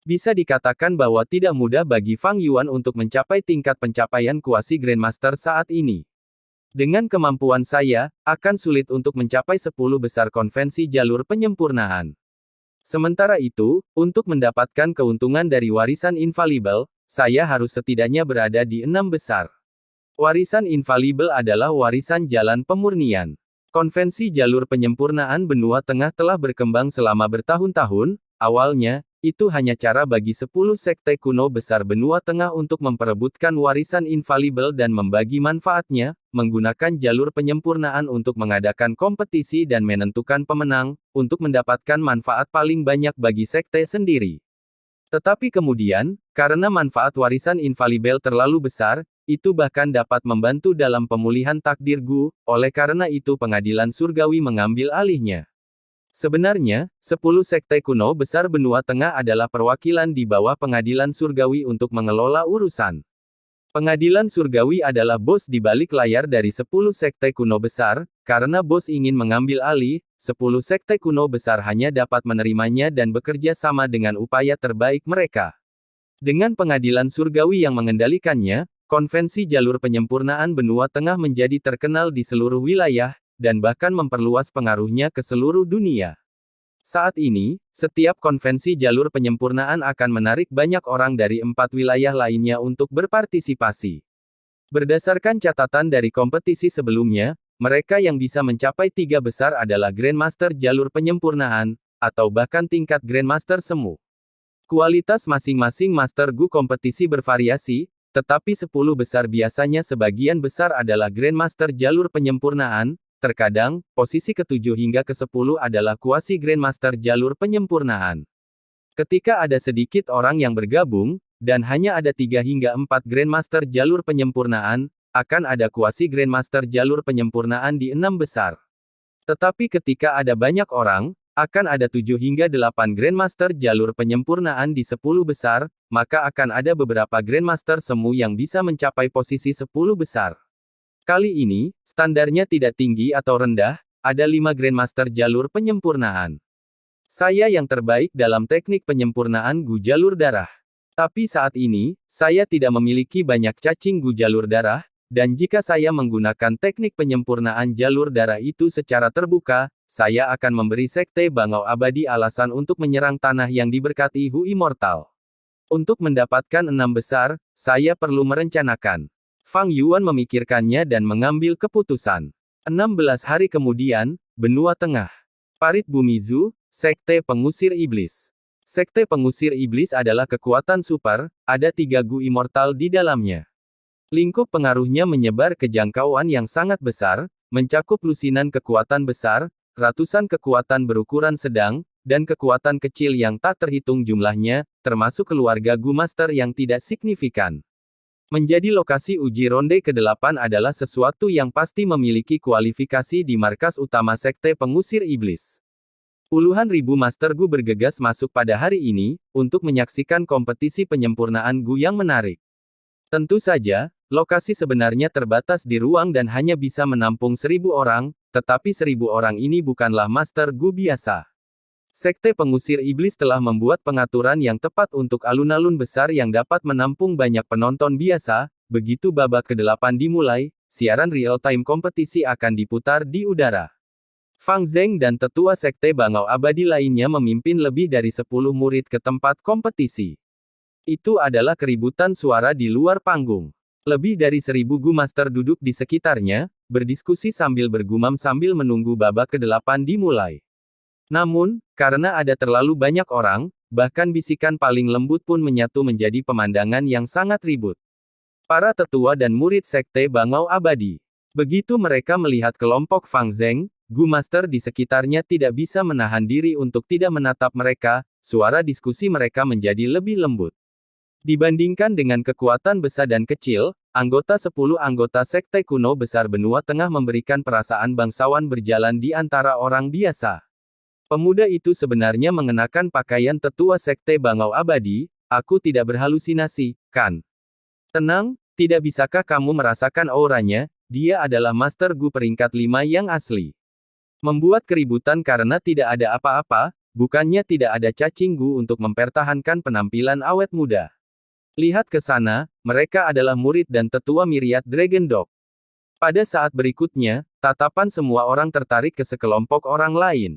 Bisa dikatakan bahwa tidak mudah bagi Fang Yuan untuk mencapai tingkat pencapaian kuasi Grandmaster saat ini. Dengan kemampuan saya, akan sulit untuk mencapai 10 besar konvensi jalur penyempurnaan. Sementara itu, untuk mendapatkan keuntungan dari warisan infalibel, saya harus setidaknya berada di 6 besar. Warisan infalibel adalah warisan jalan pemurnian. Konvensi jalur penyempurnaan benua tengah telah berkembang selama bertahun-tahun, awalnya, itu hanya cara bagi 10 sekte kuno besar benua tengah untuk memperebutkan warisan infalibel dan membagi manfaatnya, menggunakan jalur penyempurnaan untuk mengadakan kompetisi dan menentukan pemenang, untuk mendapatkan manfaat paling banyak bagi sekte sendiri. Tetapi kemudian, karena manfaat warisan infalibel terlalu besar, itu bahkan dapat membantu dalam pemulihan takdir Gu, oleh karena itu pengadilan surgawi mengambil alihnya. Sebenarnya, 10 sekte kuno besar benua tengah adalah perwakilan di bawah pengadilan surgawi untuk mengelola urusan. Pengadilan surgawi adalah bos di balik layar dari 10 sekte kuno besar, karena bos ingin mengambil alih, 10 sekte kuno besar hanya dapat menerimanya dan bekerja sama dengan upaya terbaik mereka. Dengan pengadilan surgawi yang mengendalikannya, konvensi jalur penyempurnaan benua tengah menjadi terkenal di seluruh wilayah, dan bahkan memperluas pengaruhnya ke seluruh dunia. Saat ini, setiap konvensi jalur penyempurnaan akan menarik banyak orang dari 4 wilayah lainnya untuk berpartisipasi. Berdasarkan catatan dari kompetisi sebelumnya, mereka yang bisa mencapai 3 besar adalah Grandmaster jalur penyempurnaan, atau bahkan tingkat Grandmaster semu. Kualitas masing-masing Master Gu kompetisi bervariasi, tetapi 10 besar biasanya sebagian besar adalah Grandmaster jalur penyempurnaan, terkadang, posisi ke-7 hingga ke-10 adalah kuasi Grandmaster jalur penyempurnaan. Ketika ada sedikit orang yang bergabung, dan hanya ada 3 hingga 4 Grandmaster jalur penyempurnaan, akan ada kuasi Grandmaster jalur penyempurnaan di 6 besar. Tetapi ketika ada banyak orang, akan ada 7 hingga 8 Grandmaster jalur penyempurnaan di 10 besar, maka akan ada beberapa Grandmaster semu yang bisa mencapai posisi 10 besar. Kali ini, standarnya tidak tinggi atau rendah, ada 5 Grandmaster jalur penyempurnaan. Saya yang terbaik dalam teknik penyempurnaan Gu jalur darah. Tapi saat ini, saya tidak memiliki banyak cacing Gu jalur darah, dan jika saya menggunakan teknik penyempurnaan jalur darah itu secara terbuka, saya akan memberi Sekte Bangau Abadi alasan untuk menyerang tanah yang diberkati Hu Immortal. Untuk mendapatkan 6 besar, saya perlu merencanakan. Fang Yuan memikirkannya dan mengambil keputusan. 16 hari kemudian, benua tengah. Parit Bumi Zu, Sekte Pengusir Iblis. Sekte Pengusir Iblis adalah kekuatan super, ada 3 Gu Immortal di dalamnya. Lingkup pengaruhnya menyebar ke jangkauan yang sangat besar, mencakup lusinan kekuatan besar, ratusan kekuatan berukuran sedang, dan kekuatan kecil yang tak terhitung jumlahnya, termasuk keluarga Gu Master yang tidak signifikan. Menjadi lokasi uji ronde ke-8 adalah sesuatu yang pasti memiliki kualifikasi di markas utama Sekte Pengusir Iblis. Puluhan ribu Master Gu bergegas masuk pada hari ini, untuk menyaksikan kompetisi penyempurnaan Gu yang menarik. Tentu saja, lokasi sebenarnya terbatas di ruang dan hanya bisa menampung 1000 orang, tetapi 1000 orang ini bukanlah Master Gu biasa. Sekte Pengusir Iblis telah membuat pengaturan yang tepat untuk alun-alun besar yang dapat menampung banyak penonton biasa. Begitu babak ke-8 dimulai, siaran real-time kompetisi akan diputar di udara. Fang Zeng dan tetua Sekte Bangau Abadi lainnya memimpin lebih dari 10 murid ke tempat kompetisi. Itu adalah keributan suara di luar panggung. Lebih dari 1000 Gu Master duduk di sekitarnya, berdiskusi sambil bergumam sambil menunggu babak ke-8 dimulai. Namun, karena ada terlalu banyak orang, bahkan bisikan paling lembut pun menyatu menjadi pemandangan yang sangat ribut. Para tetua dan murid Sekte Bangau Abadi. Begitu mereka melihat kelompok Fang Zeng, Gu Master di sekitarnya tidak bisa menahan diri untuk tidak menatap mereka, suara diskusi mereka menjadi lebih lembut. Dibandingkan dengan kekuatan besar dan kecil, 10 anggota Sekte Kuno Besar Benua Tengah memberikan perasaan bangsawan berjalan di antara orang biasa. Pemuda itu sebenarnya mengenakan pakaian tetua Sekte Bangau Abadi. Aku tidak berhalusinasi, kan? Tenang, tidak bisakah kamu merasakan auranya? Dia adalah Master Gu peringkat 5 yang asli. Membuat keributan karena tidak ada apa-apa, bukannya tidak ada cacing Gu untuk mempertahankan penampilan awet muda. Lihat ke sana, mereka adalah murid dan tetua Myriad Dragon Dog. Pada saat berikutnya, tatapan semua orang tertarik ke sekelompok orang lain.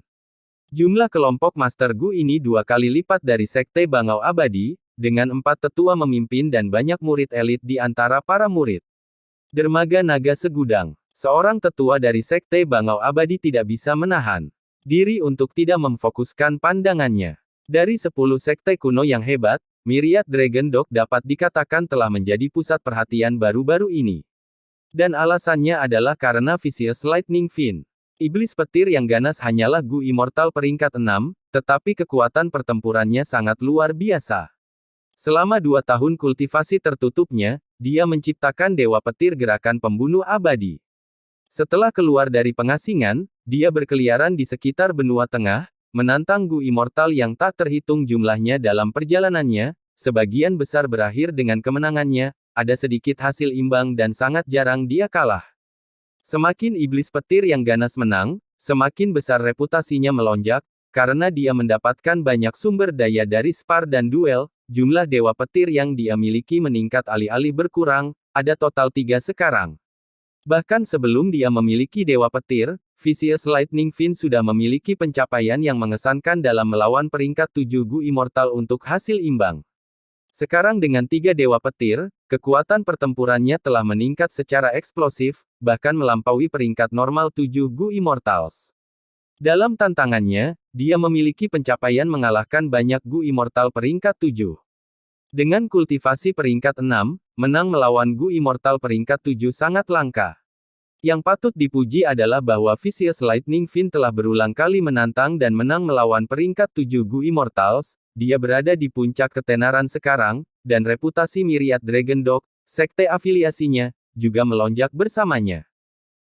Jumlah kelompok Master Gu ini 2 kali lipat dari Sekte Bangau Abadi, dengan 4 tetua memimpin dan banyak murid elit di antara para murid. Dermaga Naga Segudang. Seorang tetua dari Sekte Bangau Abadi tidak bisa menahan diri untuk tidak memfokuskan pandangannya. Dari 10 sekte kuno yang hebat, Myriad Dragon Dog dapat dikatakan telah menjadi pusat perhatian baru-baru ini. Dan alasannya adalah karena Vicious Lightning Fin. Iblis petir yang ganas hanyalah Gu Immortal peringkat 6, tetapi kekuatan pertempurannya sangat luar biasa. Selama 2 tahun kultivasi tertutupnya, dia menciptakan Dewa Petir Gerakan Pembunuh Abadi. Setelah keluar dari pengasingan, dia berkeliaran di sekitar benua tengah, menantang Gu Immortal yang tak terhitung jumlahnya dalam perjalanannya. Sebagian besar berakhir dengan kemenangannya, ada sedikit hasil imbang dan sangat jarang dia kalah. Semakin iblis petir yang ganas menang, semakin besar reputasinya melonjak, karena dia mendapatkan banyak sumber daya dari spar dan duel. jumlah dewa petir yang dia miliki meningkat alih-alih berkurang, ada total 3 sekarang. Bahkan sebelum dia memiliki dewa petir, Vicious Lightning Fiend sudah memiliki pencapaian yang mengesankan dalam melawan peringkat 7 Gu Immortal untuk hasil imbang. Sekarang dengan 3 dewa petir, kekuatan pertempurannya telah meningkat secara eksplosif, bahkan melampaui peringkat normal 7 Gu Immortals. Dalam tantangannya, dia memiliki pencapaian mengalahkan banyak Gu Immortal peringkat 7. Dengan kultivasi peringkat 6, menang melawan Gu Immortal peringkat 7 sangat langka. Yang patut dipuji adalah bahwa Vicious Lightning Fiend telah berulang kali menantang dan menang melawan peringkat 7 Gu Immortals. Dia berada di puncak ketenaran sekarang, dan reputasi Myriad Dragon Dog, sekte afiliasinya, juga melonjak bersamanya.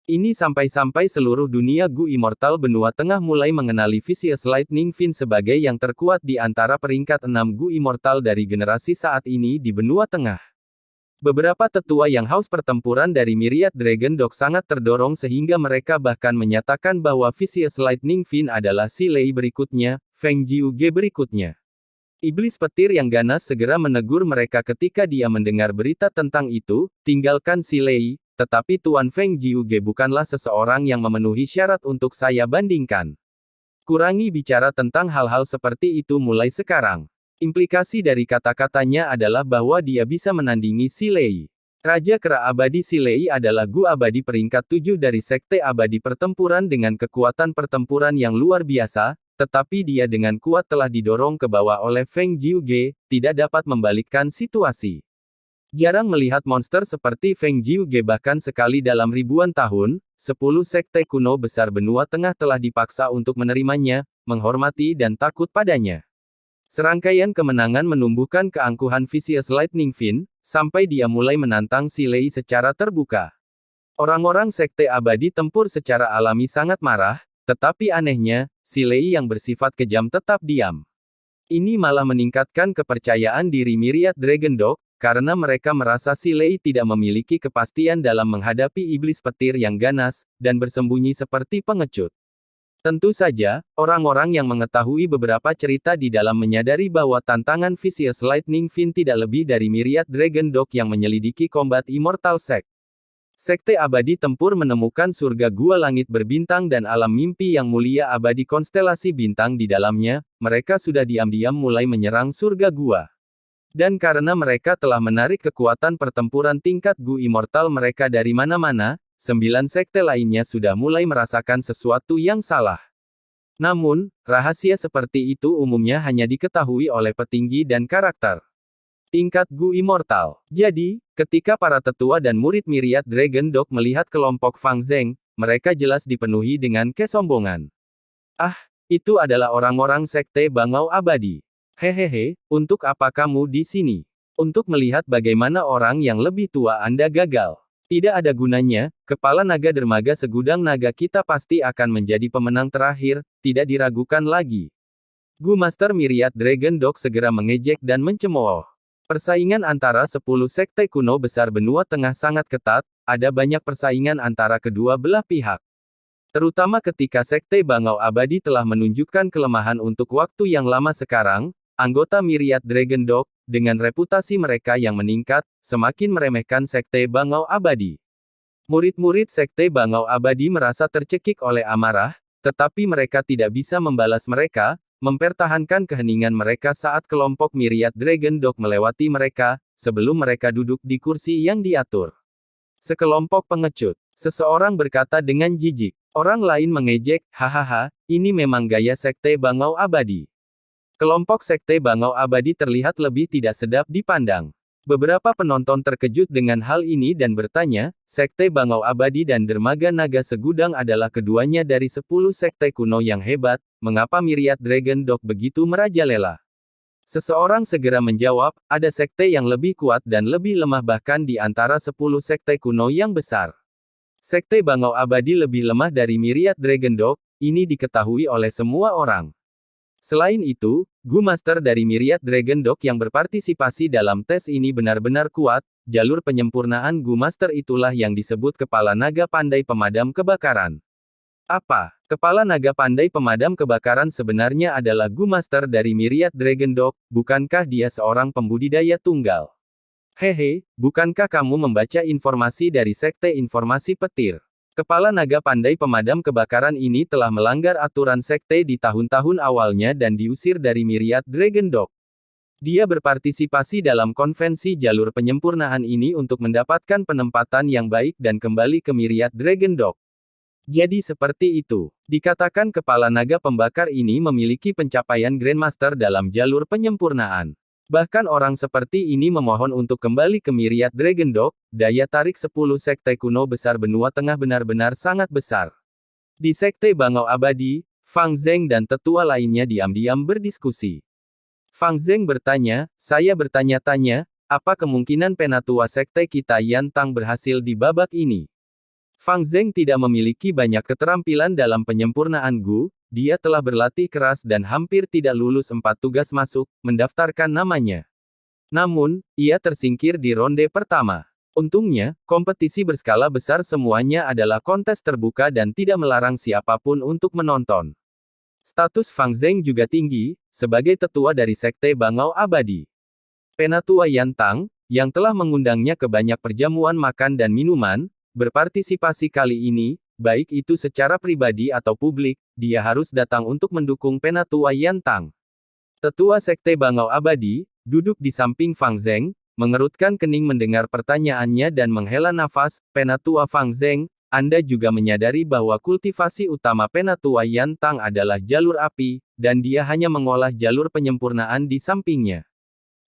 Ini sampai-sampai seluruh dunia Gu Immortal benua tengah mulai mengenali Vicious Lightning Fiend sebagai yang terkuat di antara peringkat 6 Gu Immortal dari generasi saat ini di benua tengah. Beberapa tetua yang haus pertempuran dari Myriad Dragon Dog sangat terdorong sehingga mereka bahkan menyatakan bahwa Vicious Lightning Fiend adalah si Lei berikutnya, Feng Jiuge berikutnya. Iblis petir yang ganas segera menegur mereka ketika dia mendengar berita tentang itu, tinggalkan si Lei, tetapi Tuan Feng Jiuge bukanlah seseorang yang memenuhi syarat untuk saya bandingkan. Kurangi bicara tentang hal-hal seperti itu mulai sekarang. Implikasi dari kata-katanya adalah bahwa dia bisa menandingi si Lei. Raja Kera Abadi si Lei adalah Gu Abadi peringkat 7 dari Sekte Abadi Pertempuran dengan kekuatan pertempuran yang luar biasa, tetapi dia dengan kuat telah didorong ke bawah oleh Feng Jiuge, tidak dapat membalikkan situasi. Jarang melihat monster seperti Feng Jiuge bahkan sekali dalam ribuan tahun, 10 sekte kuno besar benua tengah telah dipaksa untuk menerimanya, menghormati dan takut padanya. Serangkaian kemenangan menumbuhkan keangkuhan Vicious Lightning Fiend, sampai dia mulai menantang si Lei secara terbuka. Orang-orang Sekte Abadi Tempur secara alami sangat marah, tetapi anehnya, si Lei yang bersifat kejam tetap diam. Ini malah meningkatkan kepercayaan diri Myriad Dragon Dog, karena mereka merasa si Lei tidak memiliki kepastian dalam menghadapi iblis petir yang ganas, dan bersembunyi seperti pengecut. Tentu saja, orang-orang yang mengetahui beberapa cerita di dalam menyadari bahwa tantangan Vicious Lightning Fiend tidak lebih dari Myriad Dragon Dog yang menyelidiki Combat Immortal Sect. Sekte Abadi Tempur menemukan surga gua langit berbintang dan alam mimpi yang mulia abadi konstelasi bintang di dalamnya, mereka sudah diam-diam mulai menyerang surga gua. Dan karena mereka telah menarik kekuatan pertempuran tingkat Gu Immortal mereka dari mana-mana, 9 sekte lainnya sudah mulai merasakan sesuatu yang salah. Namun, rahasia seperti itu umumnya hanya diketahui oleh petinggi dan karakter tingkat Gu Immortal. Jadi, ketika para tetua dan murid Myriad Dragon Dog melihat kelompok Fang Zheng, mereka jelas dipenuhi dengan kesombongan. Ah, itu adalah orang-orang Sekte Bangau Abadi. Hehehe, untuk apa kamu di sini? Untuk melihat bagaimana orang yang lebih tua Anda gagal. Tidak ada gunanya, kepala naga dermaga segudang naga kita pasti akan menjadi pemenang terakhir, tidak diragukan lagi. Gu Master Myriad Dragon Dog segera mengejek dan mencemooh. Persaingan antara 10 sekte kuno besar benua tengah sangat ketat, ada banyak persaingan antara kedua belah pihak. Terutama ketika Sekte Bangau Abadi telah menunjukkan kelemahan untuk waktu yang lama sekarang, anggota Myriad Dragon Dog, dengan reputasi mereka yang meningkat, semakin meremehkan Sekte Bangau Abadi. Murid-murid Sekte Bangau Abadi merasa tercekik oleh amarah, tetapi mereka tidak bisa membalas mereka, mempertahankan keheningan mereka saat kelompok Myriad Dragon Dog melewati mereka, sebelum mereka duduk di kursi yang diatur. Sekelompok pengecut. Seseorang berkata dengan jijik. Orang lain mengejek, hahaha, ini memang gaya Sekte Bangau Abadi. Kelompok Sekte Bangau Abadi terlihat lebih tidak sedap dipandang. Beberapa penonton terkejut dengan hal ini dan bertanya, Sekte Bangau Abadi dan Dermaga Naga Segudang adalah keduanya dari 10 sekte kuno yang hebat, mengapa Myriad Dragon Dog begitu merajalela? Seseorang segera menjawab, ada sekte yang lebih kuat dan lebih lemah bahkan di antara 10 sekte kuno yang besar. Sekte Bangau Abadi lebih lemah dari Myriad Dragon Dog, ini diketahui oleh semua orang. Selain itu, Gu Master dari Myriad Dragon Dog yang berpartisipasi dalam tes ini benar-benar kuat, jalur penyempurnaan Gu Master itulah yang disebut kepala naga pandai pemadam kebakaran. Apa? Kepala naga pandai pemadam kebakaran sebenarnya adalah Gu Master dari Myriad Dragon Dog, bukankah dia seorang pembudidaya tunggal? Hehe, bukankah kamu membaca informasi dari Sekte Informasi Petir? Kepala naga pandai pemadam kebakaran ini telah melanggar aturan sekte di tahun-tahun awalnya dan diusir dari Myriad Dragon Dog. Dia berpartisipasi dalam konvensi jalur penyempurnaan ini untuk mendapatkan penempatan yang baik dan kembali ke Myriad Dragon Dog. Jadi seperti itu. Dikatakan kepala naga pembakar ini memiliki pencapaian Grandmaster dalam jalur penyempurnaan. Bahkan orang seperti ini memohon untuk kembali ke Myriad Dragon Dog, daya tarik 10 sekte kuno besar benua tengah benar-benar sangat besar. Di sekte Bangau Abadi, Fang Zeng dan tetua lainnya diam-diam berdiskusi. Fang Zeng bertanya, saya bertanya-tanya, apa kemungkinan penatua sekte kita Yan Tang berhasil di babak ini? Fang Zeng tidak memiliki banyak keterampilan dalam penyempurnaan Gu, dia telah berlatih keras dan hampir tidak lulus 4 tugas masuk, mendaftarkan namanya. Namun, ia tersingkir di ronde pertama. Untungnya, kompetisi berskala besar semuanya adalah kontes terbuka dan tidak melarang siapapun untuk menonton. Status Fang Zeng juga tinggi, sebagai tetua dari Sekte Bangau Abadi. Penatua Yan Tang, yang telah mengundangnya ke banyak perjamuan makan dan minuman, berpartisipasi kali ini, baik itu secara pribadi atau publik, dia harus datang untuk mendukung Penatua Yan Tang. Tetua Sekte Bangau Abadi, duduk di samping Fang Zeng, mengerutkan kening mendengar pertanyaannya dan menghela nafas. Penatua Fang Zeng, Anda juga menyadari bahwa kultivasi utama Penatua Yan Tang adalah jalur api, dan dia hanya mengolah jalur penyempurnaan di sampingnya.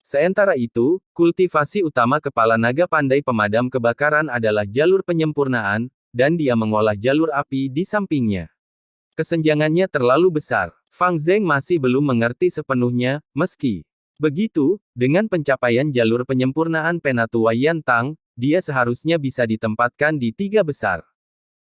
Sementara itu, kultivasi utama kepala naga pandai pemadam kebakaran adalah jalur penyempurnaan, dan dia mengolah jalur api di sampingnya. Kesenjangannya terlalu besar. Fang Zeng masih belum mengerti sepenuhnya, meski begitu, dengan pencapaian jalur penyempurnaan Penatua Yan Tang, dia seharusnya bisa ditempatkan di 3 besar.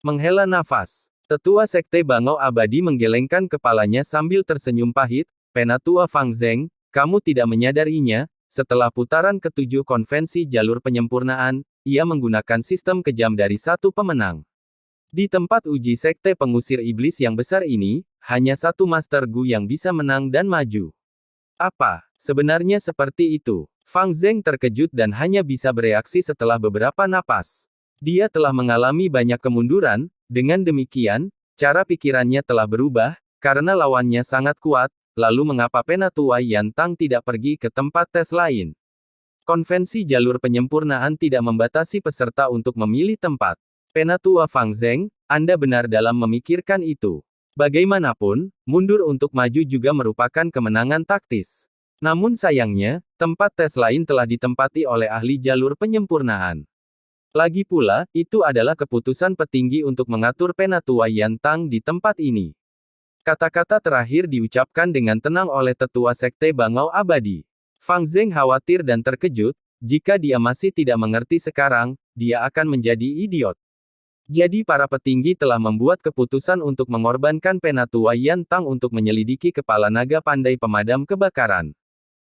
Menghela nafas. Tetua Sekte Bangau Abadi menggelengkan kepalanya sambil tersenyum pahit. Penatua Fang Zeng, kamu tidak menyadarinya, setelah putaran ke-7 konvensi jalur penyempurnaan, ia menggunakan sistem kejam dari satu pemenang. Di tempat uji sekte pengusir iblis yang besar ini, hanya satu Master Gu yang bisa menang dan maju. Apa? Sebenarnya seperti itu. Fang Zeng terkejut dan hanya bisa bereaksi setelah beberapa napas. Dia telah mengalami banyak kemunduran, dengan demikian, cara pikirannya telah berubah, karena lawannya sangat kuat. Lalu mengapa Penatua Yan Tang tidak pergi ke tempat tes lain? Konvensi jalur penyempurnaan tidak membatasi peserta untuk memilih tempat. Penatua Fang Zeng, Anda benar dalam memikirkan itu. Bagaimanapun, mundur untuk maju juga merupakan kemenangan taktis. Namun sayangnya, tempat tes lain telah ditempati oleh ahli jalur penyempurnaan. Lagi pula, itu adalah keputusan petinggi untuk mengatur Penatua Yan Tang di tempat ini. Kata-kata terakhir diucapkan dengan tenang oleh tetua Sekte Bangau Abadi. Fang Zeng khawatir dan terkejut, jika dia masih tidak mengerti sekarang, dia akan menjadi idiot. Jadi para petinggi telah membuat keputusan untuk mengorbankan Penatua Yan Tang untuk menyelidiki kepala naga pandai pemadam kebakaran.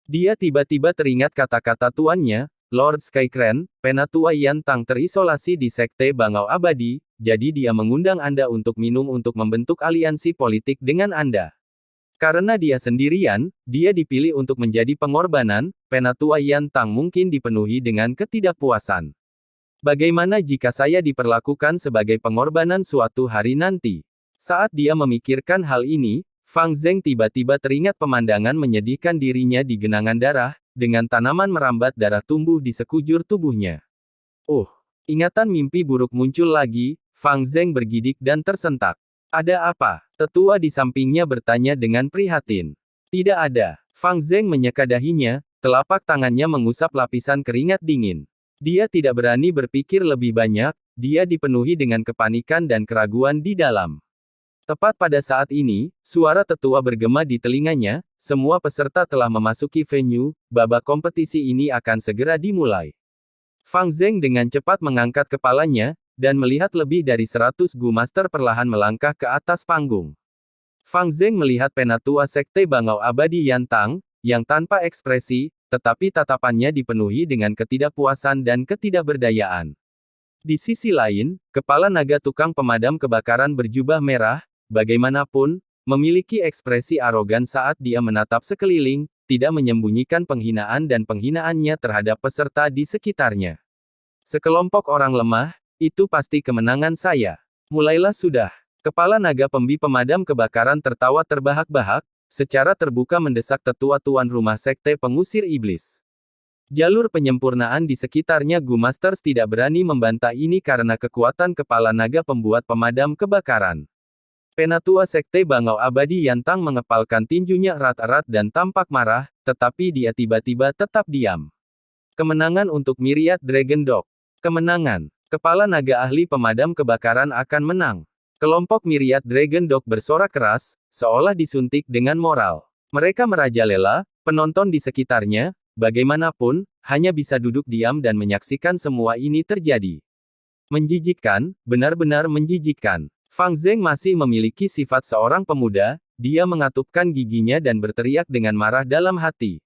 Dia tiba-tiba teringat kata-kata tuannya, Lord Skycran, Penatua Yan Tang terisolasi di Sekte Bangau Abadi, jadi dia mengundang Anda untuk minum untuk membentuk aliansi politik dengan Anda. Karena dia sendirian, dia dipilih untuk menjadi pengorbanan. Penatua Yan Tang mungkin dipenuhi dengan ketidakpuasan. Bagaimana jika saya diperlakukan sebagai pengorbanan suatu hari nanti? Saat dia memikirkan hal ini, Fang Zeng tiba-tiba teringat pemandangan menyedihkan dirinya di genangan darah, dengan tanaman merambat darah tumbuh di sekujur tubuhnya. Ingatan mimpi buruk muncul lagi. Fang Zeng bergidik dan tersentak. Ada apa? Tetua di sampingnya bertanya dengan prihatin. Tidak ada. Fang Zeng menyeka dahinya, telapak tangannya mengusap lapisan keringat dingin. Dia tidak berani berpikir lebih banyak, dia dipenuhi dengan kepanikan dan keraguan di dalam. Tepat pada saat ini, suara tetua bergema di telinganya, semua peserta telah memasuki venue, babak kompetisi ini akan segera dimulai. Fang Zeng dengan cepat mengangkat kepalanya, dan melihat lebih dari 100 Gu Master perlahan melangkah ke atas panggung. Fang Zeng melihat Penatua Sekte Bangau Abadi Yan Tang, yang tanpa ekspresi, tetapi tatapannya dipenuhi dengan ketidakpuasan dan ketidakberdayaan. Di sisi lain, kepala naga tukang pemadam kebakaran berjubah merah, bagaimanapun, memiliki ekspresi arogan saat dia menatap sekeliling, tidak menyembunyikan penghinaan dan penghinaannya terhadap peserta di sekitarnya. Sekelompok orang lemah, itu pasti kemenangan saya. Mulailah sudah. Kepala naga pembi pemadam kebakaran tertawa terbahak-bahak, secara terbuka mendesak tetua tuan rumah sekte pengusir iblis. Jalur penyempurnaan di sekitarnya Gu Masters tidak berani membantah ini karena kekuatan kepala naga pembuat pemadam kebakaran. Penatua sekte Bangau Abadi Yantang mengepalkan tinjunya erat-erat dan tampak marah, tetapi dia tiba-tiba tetap diam. Kemenangan untuk Myriad Dragon Dog. Kemenangan. Kepala naga ahli pemadam kebakaran akan menang. Kelompok Myriad Dragon Dog bersorak keras, seolah disuntik dengan moral. Mereka merajalela, penonton di sekitarnya, bagaimanapun, hanya bisa duduk diam dan menyaksikan semua ini terjadi. Menjijikkan, benar-benar menjijikkan. Fang Zeng masih memiliki sifat seorang pemuda, dia mengatupkan giginya dan berteriak dengan marah dalam hati.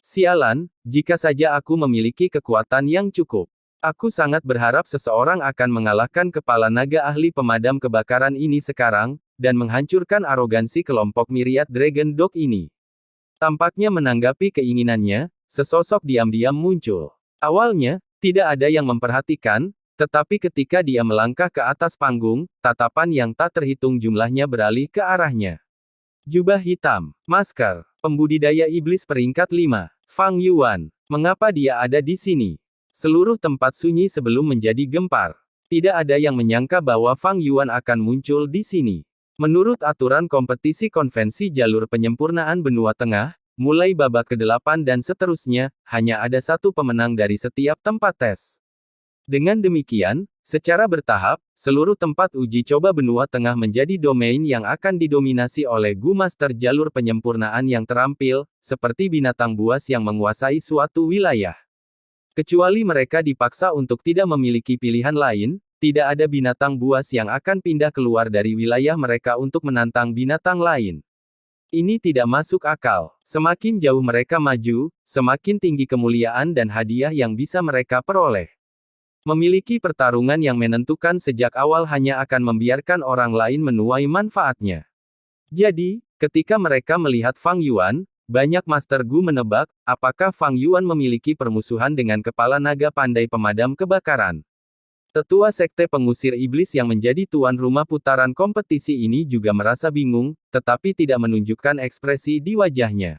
Sialan, jika saja aku memiliki kekuatan yang cukup. Aku sangat berharap seseorang akan mengalahkan kepala naga ahli pemadam kebakaran ini sekarang, dan menghancurkan arogansi kelompok Myriad Dragon Dog ini. Tampaknya menanggapi keinginannya, sesosok diam-diam muncul. Awalnya, tidak ada yang memperhatikan, tetapi ketika dia melangkah ke atas panggung, tatapan yang tak terhitung jumlahnya beralih ke arahnya. Jubah hitam, masker, pembudidaya iblis peringkat 5, Fang Yuan. Mengapa dia ada di sini? Seluruh tempat sunyi sebelum menjadi gempar. Tidak ada yang menyangka bahwa Fang Yuan akan muncul di sini. Menurut aturan kompetisi konvensi jalur penyempurnaan benua tengah, mulai babak ke-8 dan seterusnya, hanya ada satu pemenang dari setiap tempat tes. Dengan demikian, secara bertahap, seluruh tempat uji coba benua tengah menjadi domain yang akan didominasi oleh Gu Master jalur penyempurnaan yang terampil, seperti binatang buas yang menguasai suatu wilayah. Kecuali mereka dipaksa untuk tidak memiliki pilihan lain, tidak ada binatang buas yang akan pindah keluar dari wilayah mereka untuk menantang binatang lain. Ini tidak masuk akal. Semakin jauh mereka maju, semakin tinggi kemuliaan dan hadiah yang bisa mereka peroleh. Memiliki pertarungan yang menentukan sejak awal hanya akan membiarkan orang lain menuai manfaatnya. Jadi, ketika mereka melihat Fang Yuan, banyak Master Gu menebak, apakah Fang Yuan memiliki permusuhan dengan kepala naga pandai pemadam kebakaran. Tetua Sekte Pengusir Iblis yang menjadi tuan rumah putaran kompetisi ini juga merasa bingung, tetapi tidak menunjukkan ekspresi di wajahnya.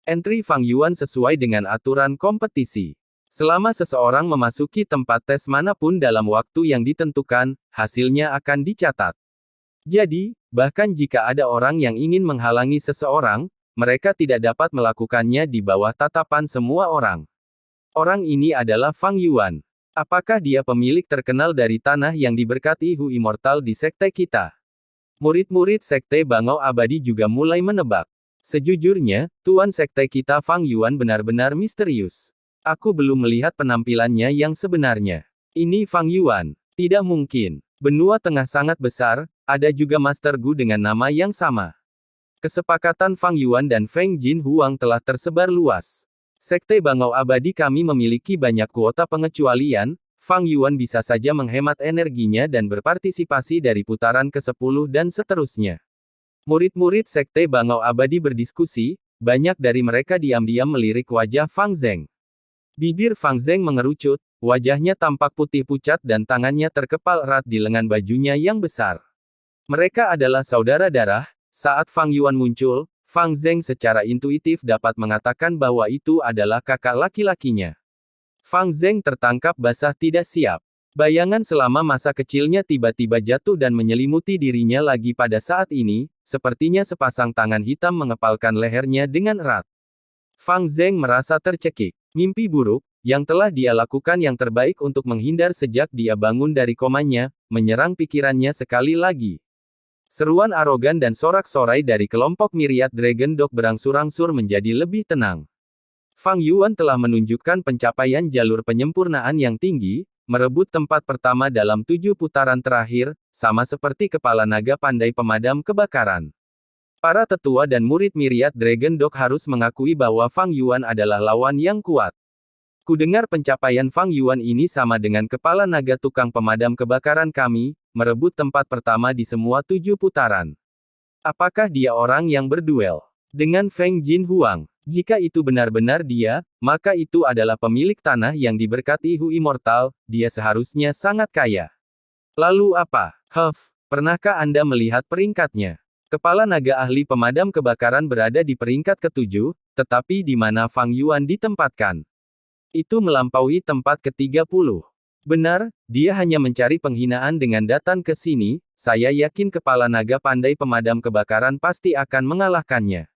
Entry Fang Yuan sesuai dengan aturan kompetisi. Selama seseorang memasuki tempat tes manapun dalam waktu yang ditentukan, hasilnya akan dicatat. Jadi, bahkan jika ada orang yang ingin menghalangi seseorang, mereka tidak dapat melakukannya di bawah tatapan semua orang. Orang ini adalah Fang Yuan. Apakah dia pemilik terkenal dari tanah yang diberkati Hu Immortal di sekte kita? Murid-murid sekte Bangau Abadi juga mulai menebak. Sejujurnya, tuan sekte kita Fang Yuan benar-benar misterius. Aku belum melihat penampilannya yang sebenarnya. Ini Fang Yuan. Tidak mungkin. Benua tengah sangat besar, ada juga Master Gu dengan nama yang sama. Kesepakatan Fang Yuan dan Feng Jin Huang telah tersebar luas. Sekte Bangau Abadi kami memiliki banyak kuota pengecualian, Fang Yuan bisa saja menghemat energinya dan berpartisipasi dari putaran ke-10 dan seterusnya. Murid-murid Sekte Bangau Abadi berdiskusi, banyak dari mereka diam-diam melirik wajah Fang Zeng. Bibir Fang Zeng mengerucut, wajahnya tampak putih pucat dan tangannya terkepal erat di lengan bajunya yang besar. Mereka adalah saudara darah, saat Fang Yuan muncul, Fang Zeng secara intuitif dapat mengatakan bahwa itu adalah kakak laki-lakinya. Fang Zeng tertangkap basah tidak siap. Bayangan selama masa kecilnya tiba-tiba jatuh dan menyelimuti dirinya lagi pada saat ini, sepertinya sepasang tangan hitam mengepalkan lehernya dengan erat. Fang Zeng merasa tercekik. Mimpi buruk, yang telah dia lakukan yang terbaik untuk menghindar sejak dia bangun dari komanya, menyerang pikirannya sekali lagi. Seruan arogan dan sorak-sorai dari kelompok Myriad Dragon Dog berangsur-angsur menjadi lebih tenang. Fang Yuan telah menunjukkan pencapaian jalur penyempurnaan yang tinggi, merebut tempat pertama dalam 7 putaran terakhir, sama seperti kepala naga pandai pemadam kebakaran. Para tetua dan murid Myriad Dragon Dog harus mengakui bahwa Fang Yuan adalah lawan yang kuat. Kudengar pencapaian Fang Yuan ini sama dengan kepala naga tukang pemadam kebakaran kami, merebut tempat pertama di semua 7 putaran. Apakah dia orang yang berduel dengan Feng Jinhuang? Jika itu benar-benar dia, maka itu adalah pemilik tanah yang diberkati Hu Immortal, dia seharusnya sangat kaya. Lalu apa? Pernahkah Anda melihat peringkatnya? Kepala naga ahli pemadam kebakaran berada di peringkat ke-7, tetapi di mana Fang Yuan ditempatkan? Itu melampaui tempat ke-30. Benar, dia hanya mencari penghinaan dengan datang ke sini, saya yakin kepala naga pandai pemadam kebakaran pasti akan mengalahkannya.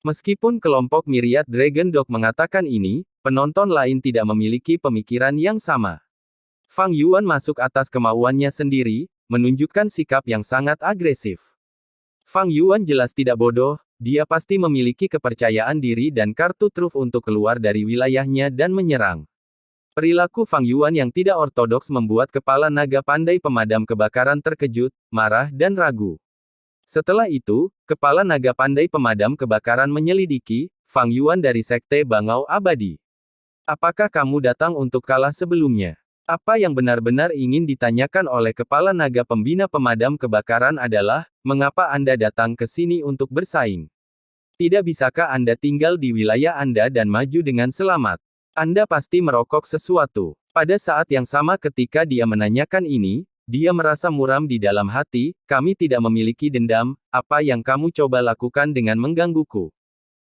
Meskipun kelompok Myriad Dragon Dog mengatakan ini, penonton lain tidak memiliki pemikiran yang sama. Fang Yuan masuk atas kemauannya sendiri, menunjukkan sikap yang sangat agresif. Fang Yuan jelas tidak bodoh, dia pasti memiliki kepercayaan diri dan kartu truf untuk keluar dari wilayahnya dan menyerang. Perilaku Fang Yuan yang tidak ortodoks membuat kepala naga pandai pemadam kebakaran terkejut, marah dan ragu. Setelah itu, kepala naga pandai pemadam kebakaran menyelidiki, Fang Yuan dari Sekte Bangau Abadi. Apakah kamu datang untuk kalah sebelumnya? Apa yang benar-benar ingin ditanyakan oleh kepala naga pembina pemadam kebakaran adalah, mengapa Anda datang ke sini untuk bersaing? Tidak bisakah Anda tinggal di wilayah Anda dan maju dengan selamat? Anda pasti merokok sesuatu. Pada saat yang sama ketika dia menanyakan ini, dia merasa muram di dalam hati, kami tidak memiliki dendam, apa yang kamu coba lakukan dengan menggangguku?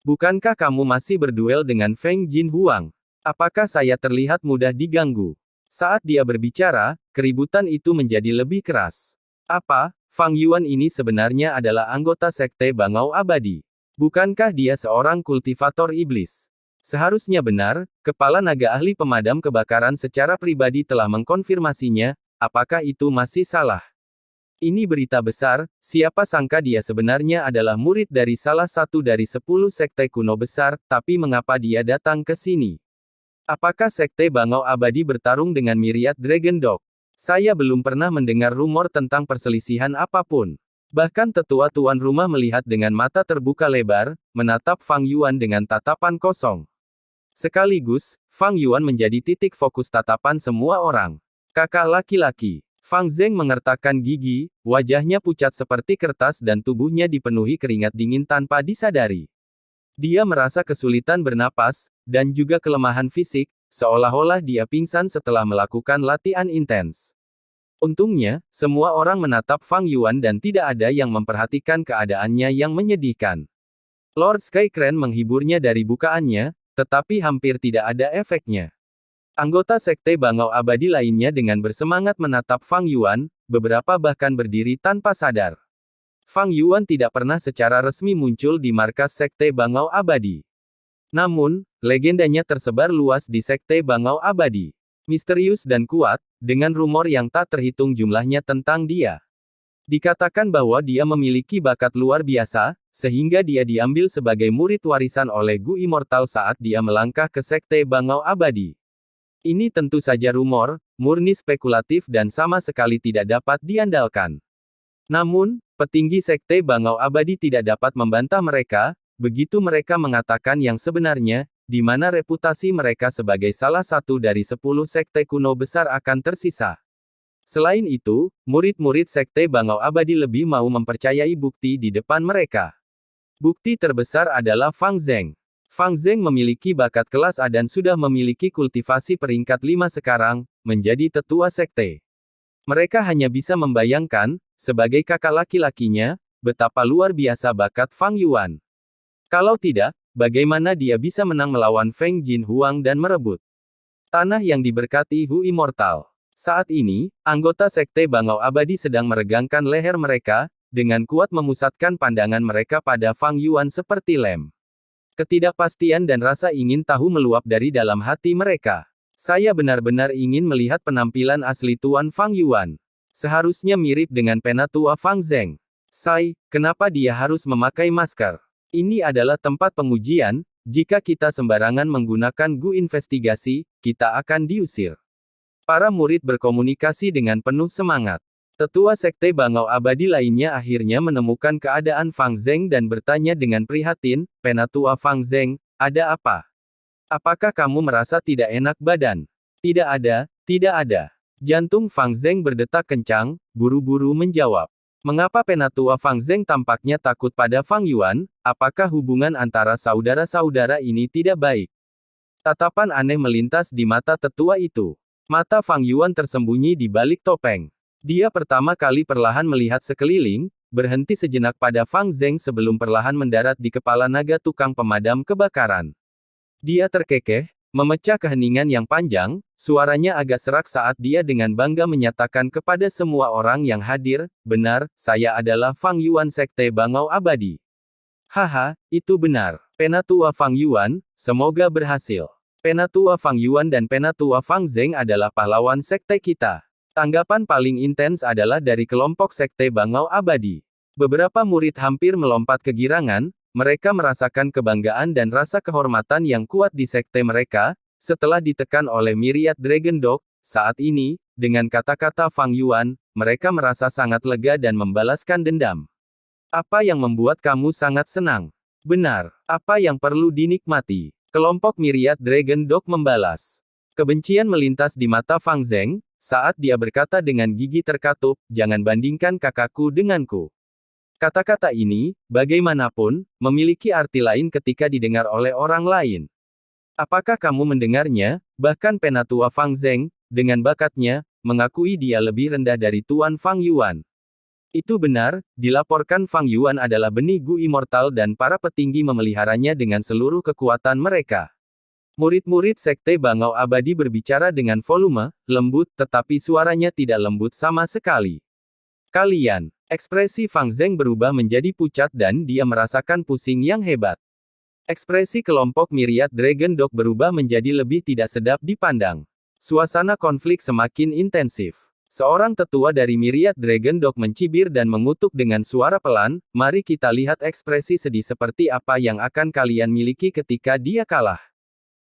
Bukankah kamu masih berduel dengan Feng Jinhuang? Apakah saya terlihat mudah diganggu? Saat dia berbicara, keributan itu menjadi lebih keras. Apa, Fang Yuan ini sebenarnya adalah anggota Sekte Bangau Abadi? Bukankah dia seorang kultivator iblis? Seharusnya benar, kepala naga ahli pemadam kebakaran secara pribadi telah mengkonfirmasinya, apakah itu masih salah? Ini berita besar, siapa sangka dia sebenarnya adalah murid dari salah satu dari 10 sekte kuno besar, tapi mengapa dia datang ke sini? Apakah Sekte Bangau Abadi bertarung dengan Myriad Dragon Dog? Saya belum pernah mendengar rumor tentang perselisihan apapun. Bahkan tetua tuan rumah melihat dengan mata terbuka lebar, menatap Fang Yuan dengan tatapan kosong. Sekaligus, Fang Yuan menjadi titik fokus tatapan semua orang. Kakak laki-laki. Fang Zeng mengertakkan gigi, wajahnya pucat seperti kertas dan tubuhnya dipenuhi keringat dingin tanpa disadari. Dia merasa kesulitan bernapas, dan juga kelemahan fisik, seolah-olah dia pingsan setelah melakukan latihan intens. Untungnya, semua orang menatap Fang Yuan dan tidak ada yang memperhatikan keadaannya yang menyedihkan. Lord Skycrane menghiburnya dari bukaannya, tetapi hampir tidak ada efeknya. Anggota Sekte Bangau Abadi lainnya dengan bersemangat menatap Fang Yuan, beberapa bahkan berdiri tanpa sadar. Fang Yuan tidak pernah secara resmi muncul di markas Sekte Bangau Abadi. Namun, legendanya tersebar luas di Sekte Bangau Abadi. Misterius dan kuat, dengan rumor yang tak terhitung jumlahnya tentang dia. Dikatakan bahwa dia memiliki bakat luar biasa, sehingga dia diambil sebagai murid warisan oleh Gu Immortal saat dia melangkah ke Sekte Bangau Abadi. Ini tentu saja rumor, murni spekulatif dan sama sekali tidak dapat diandalkan. Namun, petinggi Sekte Bangau Abadi tidak dapat membantah mereka, begitu mereka mengatakan yang sebenarnya, di mana reputasi mereka sebagai salah satu dari 10 sekte kuno besar akan tersisa. Selain itu, murid-murid Sekte Bangau Abadi lebih mau mempercayai bukti di depan mereka. Bukti terbesar adalah Fang Zeng. Fang Zeng memiliki bakat kelas A dan sudah memiliki kultivasi peringkat 5 sekarang, menjadi tetua sekte. Mereka hanya bisa membayangkan, sebagai kakak laki-lakinya, betapa luar biasa bakat Fang Yuan. Kalau tidak, bagaimana dia bisa menang melawan Feng Jinhuang dan merebut tanah yang diberkati Hu Immortal? Saat ini, anggota Sekte Bangau Abadi sedang meregangkan leher mereka, dengan kuat memusatkan pandangan mereka pada Fang Yuan seperti lem. Ketidakpastian dan rasa ingin tahu meluap dari dalam hati mereka. Saya benar-benar ingin melihat penampilan asli Tuan Fang Yuan. Seharusnya mirip dengan penatua Fang Zeng. Kenapa dia harus memakai masker? Ini adalah tempat pengujian, jika kita sembarangan menggunakan Gu investigasi, kita akan diusir. Para murid berkomunikasi dengan penuh semangat. Tetua Sekte Bangau Abadi lainnya akhirnya menemukan keadaan Fang Zeng dan bertanya dengan prihatin, Penatua Fang Zeng, ada apa? Apakah kamu merasa tidak enak badan? Tidak ada, tidak ada. Jantung Fang Zeng berdetak kencang, buru-buru menjawab. Mengapa Penatua Fang Zeng tampaknya takut pada Fang Yuan? Apakah hubungan antara saudara-saudara ini tidak baik? Tatapan aneh melintas di mata tetua itu. Mata Fang Yuan tersembunyi di balik topeng. Dia pertama kali perlahan melihat sekeliling, berhenti sejenak pada Fang Zeng sebelum perlahan mendarat di kepala naga tukang pemadam kebakaran. Dia terkekeh, memecah keheningan yang panjang, suaranya agak serak saat dia dengan bangga menyatakan kepada semua orang yang hadir, benar, saya adalah Fang Yuan Sekte Bangau Abadi. Haha, itu benar. Penatua Fang Yuan, semoga berhasil. Penatua Fang Yuan dan Penatua Fang Zeng adalah pahlawan sekte kita. Tanggapan paling intens adalah dari kelompok Sekte Bangau Abadi. Beberapa murid hampir melompat kegirangan, mereka merasakan kebanggaan dan rasa kehormatan yang kuat di sekte mereka, setelah ditekan oleh Myriad Dragon Dog. Saat ini, dengan kata-kata Fang Yuan, mereka merasa sangat lega dan membalaskan dendam. Apa yang membuat kamu sangat senang? Benar, apa yang perlu dinikmati? Kelompok Myriad Dragon Dog membalas. Kebencian melintas di mata Fang Zeng, saat dia berkata dengan gigi terkatup, jangan bandingkan kakakku denganku. Kata-kata ini, bagaimanapun, memiliki arti lain ketika didengar oleh orang lain. Apakah kamu mendengarnya? Bahkan Penatua Fang Zeng, dengan bakatnya, mengakui dia lebih rendah dari Tuan Fang Yuan. Itu benar, dilaporkan Fang Yuan adalah benih Gu Immortal dan para petinggi memeliharanya dengan seluruh kekuatan mereka. Murid-murid Sekte Bangau Abadi berbicara dengan volume lembut, tetapi suaranya tidak lembut sama sekali. Kalian. Ekspresi Fang Zeng berubah menjadi pucat dan dia merasakan pusing yang hebat. Ekspresi kelompok Myriad Dragon Dog berubah menjadi lebih tidak sedap dipandang. Suasana konflik semakin intensif. Seorang tetua dari Myriad Dragon Dog mencibir dan mengutuk dengan suara pelan, mari kita lihat ekspresi sedih seperti apa yang akan kalian miliki ketika dia kalah.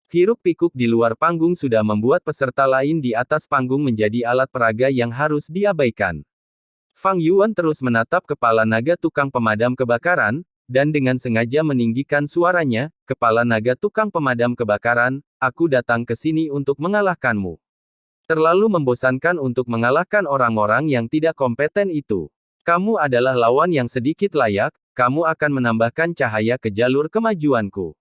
Hiruk-pikuk di luar panggung sudah membuat peserta lain di atas panggung menjadi alat peraga yang harus diabaikan. Fang Yuan terus menatap kepala naga tukang pemadam kebakaran, dan dengan sengaja meninggikan suaranya, kepala naga tukang pemadam kebakaran, aku datang ke sini untuk mengalahkanmu. Terlalu membosankan untuk mengalahkan orang-orang yang tidak kompeten itu. Kamu adalah lawan yang sedikit layak, kamu akan menambahkan cahaya ke jalur kemajuanku.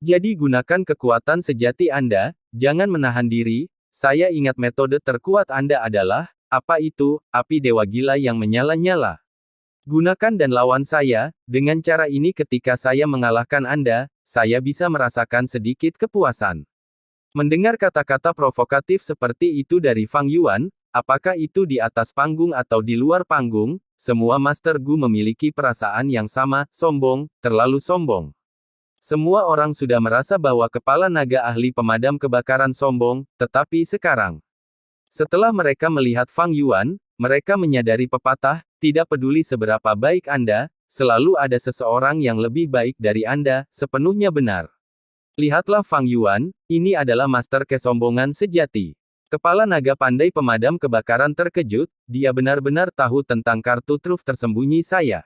Jadi gunakan kekuatan sejati Anda, jangan menahan diri, saya ingat metode terkuat Anda adalah, apa itu, api dewa gila yang menyala-nyala. Gunakan dan lawan saya, dengan cara ini ketika saya mengalahkan Anda, saya bisa merasakan sedikit kepuasan. Mendengar kata-kata provokatif seperti itu dari Fang Yuan, apakah itu di atas panggung atau di luar panggung, semua Master Gu memiliki perasaan yang sama, sombong, terlalu sombong. Semua orang sudah merasa bahwa kepala naga ahli pemadam kebakaran sombong, tetapi sekarang, setelah mereka melihat Fang Yuan, mereka menyadari pepatah, tidak peduli seberapa baik Anda, selalu ada seseorang yang lebih baik dari Anda, sepenuhnya benar. Lihatlah Fang Yuan, ini adalah master kesombongan sejati. Kepala naga pandai pemadam kebakaran terkejut, dia benar-benar tahu tentang kartu truf tersembunyi saya.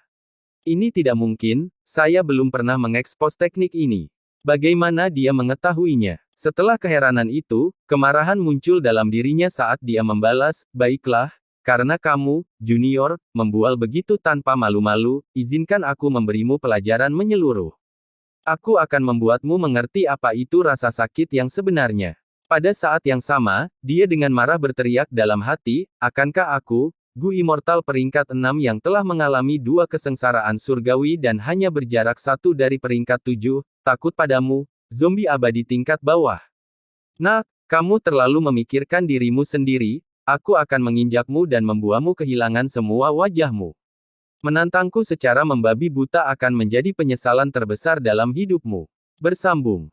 Ini tidak mungkin, saya belum pernah mengekspos teknik ini. Bagaimana dia mengetahuinya? Setelah keheranan itu, kemarahan muncul dalam dirinya saat dia membalas, baiklah, karena kamu, junior, membual begitu tanpa malu-malu, izinkan aku memberimu pelajaran menyeluruh. Aku akan membuatmu mengerti apa itu rasa sakit yang sebenarnya. Pada saat yang sama, dia dengan marah berteriak dalam hati, akankah aku, Gu Immortal peringkat 6 yang telah mengalami 2 kesengsaraan surgawi dan hanya berjarak 1 dari peringkat 7, takut padamu, zombie abadi tingkat bawah. Nah, kamu terlalu memikirkan dirimu sendiri, aku akan menginjakmu dan membuatmu kehilangan semua wajahmu. Menantangku secara membabi buta akan menjadi penyesalan terbesar dalam hidupmu. Bersambung.